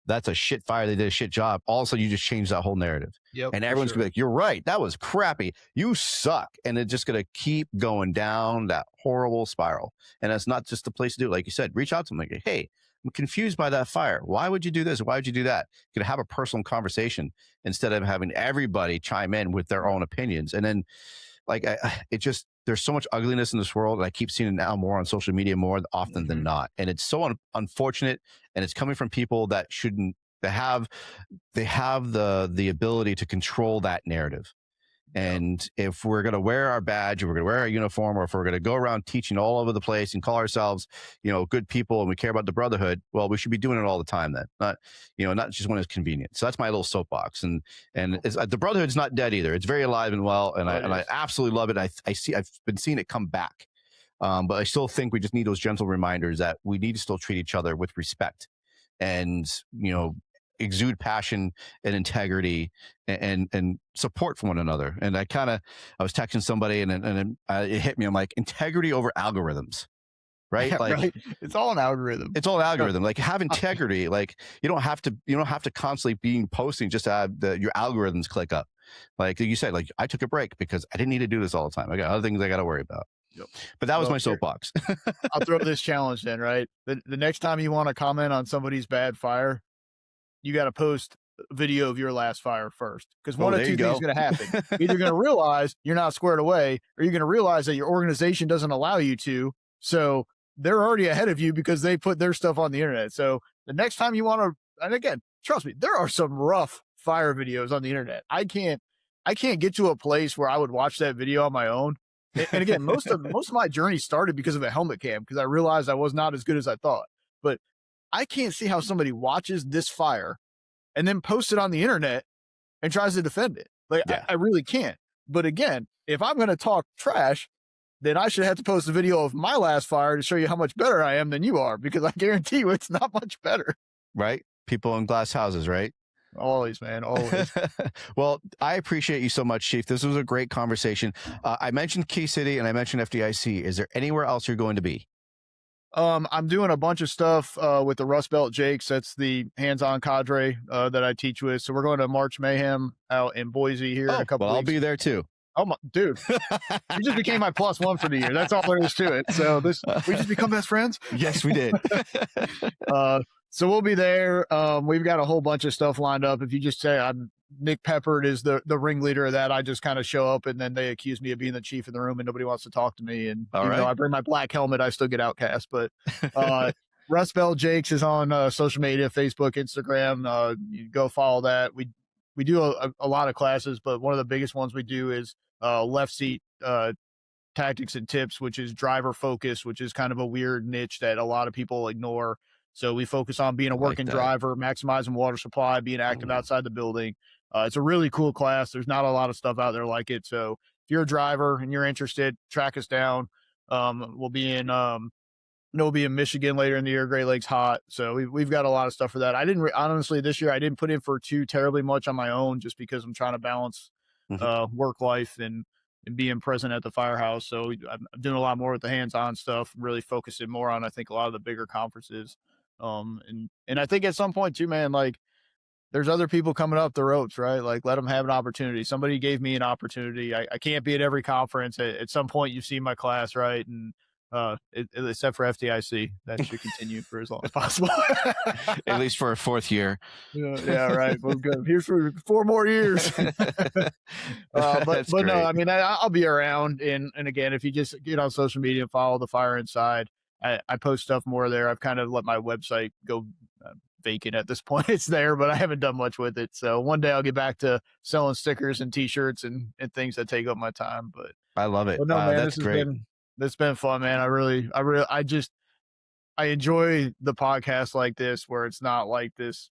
that's a shit fire, they did a shit job, all of a sudden you just change that whole narrative. Yep, and everyone's gonna be like, you're right, that was crappy, you suck. And it's just gonna keep going down that horrible spiral. And that's not just the place to do it. Like you said, reach out to them, like, hey, I'm confused by that fire. Why would you do this? Why would you do that? You could have a personal conversation instead of having everybody chime in with their own opinions. And then, like, there's so much ugliness in this world, and I keep seeing it now more on social media more often than not. And it's so unfortunate, and it's coming from people that shouldn't. They have the ability to control that narrative. And if we're going to wear our badge, or we're going to wear our uniform, or if we're going to go around teaching all over the place and call ourselves, you know, good people, and we care about the brotherhood, well, we should be doing it all the time then, not just when it's convenient. So that's my little soapbox. And the brotherhood's not dead either. It's very alive and well. And I absolutely love it. I've been seeing it come back. But I still think we just need those gentle reminders that we need to still treat each other with respect, and, you know, exude passion and integrity and support for one another. And I was texting somebody, and it hit me. I'm like, integrity over algorithms, right? Yeah, like, right. It's all an algorithm. It's all an algorithm. Like, have integrity. Like, you don't have to constantly be posting just to have your algorithms click up. Like you said, like, I took a break because I didn't need to do this all the time. I got other things I got to worry about. Yep. But that was my soapbox. I'll throw this challenge then, right? The next time you want to comment on somebody's bad fire, you got to post a video of your last fire first, because one of two things is going to happen. Either you're going to realize you're not squared away, or you're going to realize that your organization doesn't allow you to. So they're already ahead of you because they put their stuff on the internet. So the next time you want to, and again, trust me, there are some rough fire videos on the internet. I can't get to a place where I would watch that video on my own. And again, most of my journey started because of a helmet cam, because I realized I was not as good as I thought. But I can't see how somebody watches this fire and then posts it on the internet and tries to defend it. Like, I really can't. But again, if I'm going to talk trash, then I should have to post a video of my last fire to show you how much better I am than you are, because I guarantee you it's not much better. Right? People in glass houses, right? Always, man. Always. Well, I appreciate you so much, Chief. This was a great conversation. I mentioned Key City and I mentioned FDIC. Is there anywhere else you're going to be? I'm doing a bunch of stuff with the Rust Belt Jakes. That's the hands-on cadre that I teach with. So we're going to March Mayhem out in Boise here in a couple weeks. I'll be there too. Oh my dude, you just became my +1 for the year. That's all there is to it. So we just become best friends. Yes, we did. So we'll be there. We've got a whole bunch of stuff lined up. If you just say Nick Peppard is the ringleader of that, I just kind of show up, and then they accuse me of being the chief in the room, and nobody wants to talk to me. And even though I bring my black helmet, I still get outcast. But Rust Belt Jakes is on social media, Facebook, Instagram. You go follow that. We do a lot of classes, but one of the biggest ones we do is left seat tactics and tips, which is driver focus, which is kind of a weird niche that a lot of people ignore. So we focus on being a working driver, maximizing water supply, being active outside the building. It's a really cool class. There's not a lot of stuff out there like it. So if you're a driver and you're interested, track us down. We'll be in Michigan later in the year. Great Lakes hot. So we've got a lot of stuff for that. I didn't honestly this year, I didn't put in for too terribly much on my own, just because I'm trying to balance work life and being present at the firehouse. So I'm doing a lot more with the hands-on stuff, really focusing more on, I think, a lot of the bigger conferences. And I think at some point too, man, like, there's other people coming up the ropes, right? Like, let them have an opportunity. Somebody gave me an opportunity. I can't be at every conference. At some point, you've seen my class, right? And except for FDIC. That should continue for as long as possible. At least for a 4th year. Yeah, right. We're good. Here's for 4 more years. But no, I mean, I'll be around. And again, if you just get on social media and follow the Fire Inside, I post stuff more there. I've kind of let my website go vacant at this point. It's there, but I haven't done much with it. So one day I'll get back to selling stickers and t-shirts and things that take up my time. But I love it. no, man, that's great. It's been fun, man. I enjoy the podcast like this, where it's not like this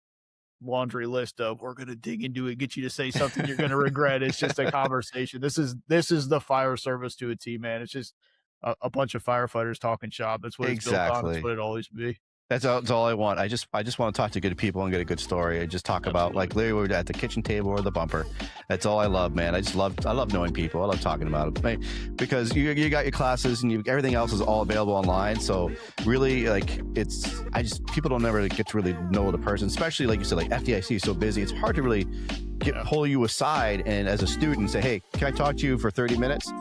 laundry list of we're going to dig into it, get you to say something you're going to regret. It's just a conversation. This is the fire service to a T, man. It's just a bunch of firefighters talking shop. That's what it's built on. That's what it always be. That's all I want. I just want to talk to good people and get a good story. I just talk about like literally we're at the kitchen table or the bumper. That's all I love, man. I love knowing people. I love talking about them because you got your classes and everything else is all available online. So really, like people don't ever get to really know the person, especially like you said, like FDIC is so busy. It's hard to really pull you aside and as a student say, hey, can I talk to you for 30 minutes?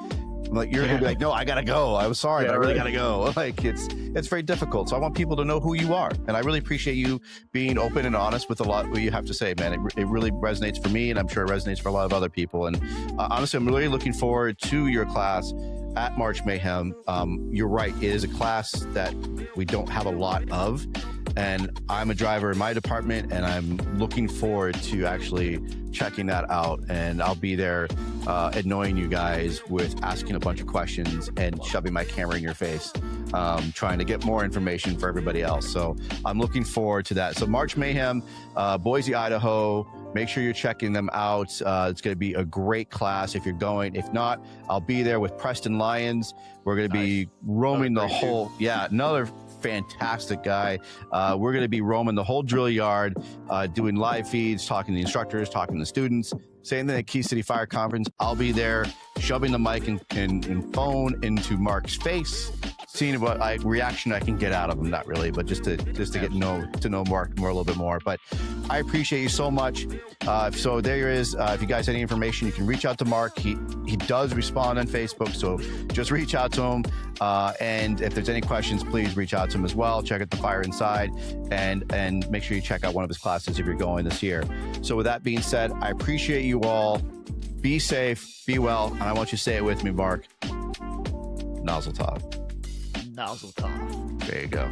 Like you're gonna be like, no, I gotta go. I'm sorry, but I really gotta go. Like it's very difficult. So I want people to know who you are, and I really appreciate you being open and honest with a lot of what you have to say, man. It really resonates for me, and I'm sure it resonates for a lot of other people. And honestly, I'm really looking forward to your class at March Mayhem. You're right; it is a class that we don't have a lot of, and I'm a driver in my department, and I'm looking forward to actually checking that out. And I'll be there annoying you guys with asking a bunch of questions and shoving my camera in your face, trying to get more information for everybody else. So I'm looking forward to that. So March Mayhem, Boise, Idaho. Make sure you're checking them out. It's going to be a great class if you're going. If not, I'll be there with Preston Lyons. We're going to be roaming the whole, another fantastic guy. We're going to be roaming the whole drill yard, doing live feeds, talking to the instructors, talking to the students. Same thing at Key City Fire Conference. I'll be there shoving the mic and phone into Mark's face, seeing what reaction I can get out of him. Not really, but just to get to know Mark a little bit more. But I appreciate you so much. So there is. If you guys have any information, you can reach out to Mark. He does respond on Facebook, so just reach out to him. And if there's any questions, please reach out to him as well. Check out the Fire Inside, and make sure you check out one of his classes if you're going this year. So with that being said, I appreciate you all. Be safe, be well, and I want you to say it with me, Mark. Nozzle Tov. Nozzle Tov. There you go.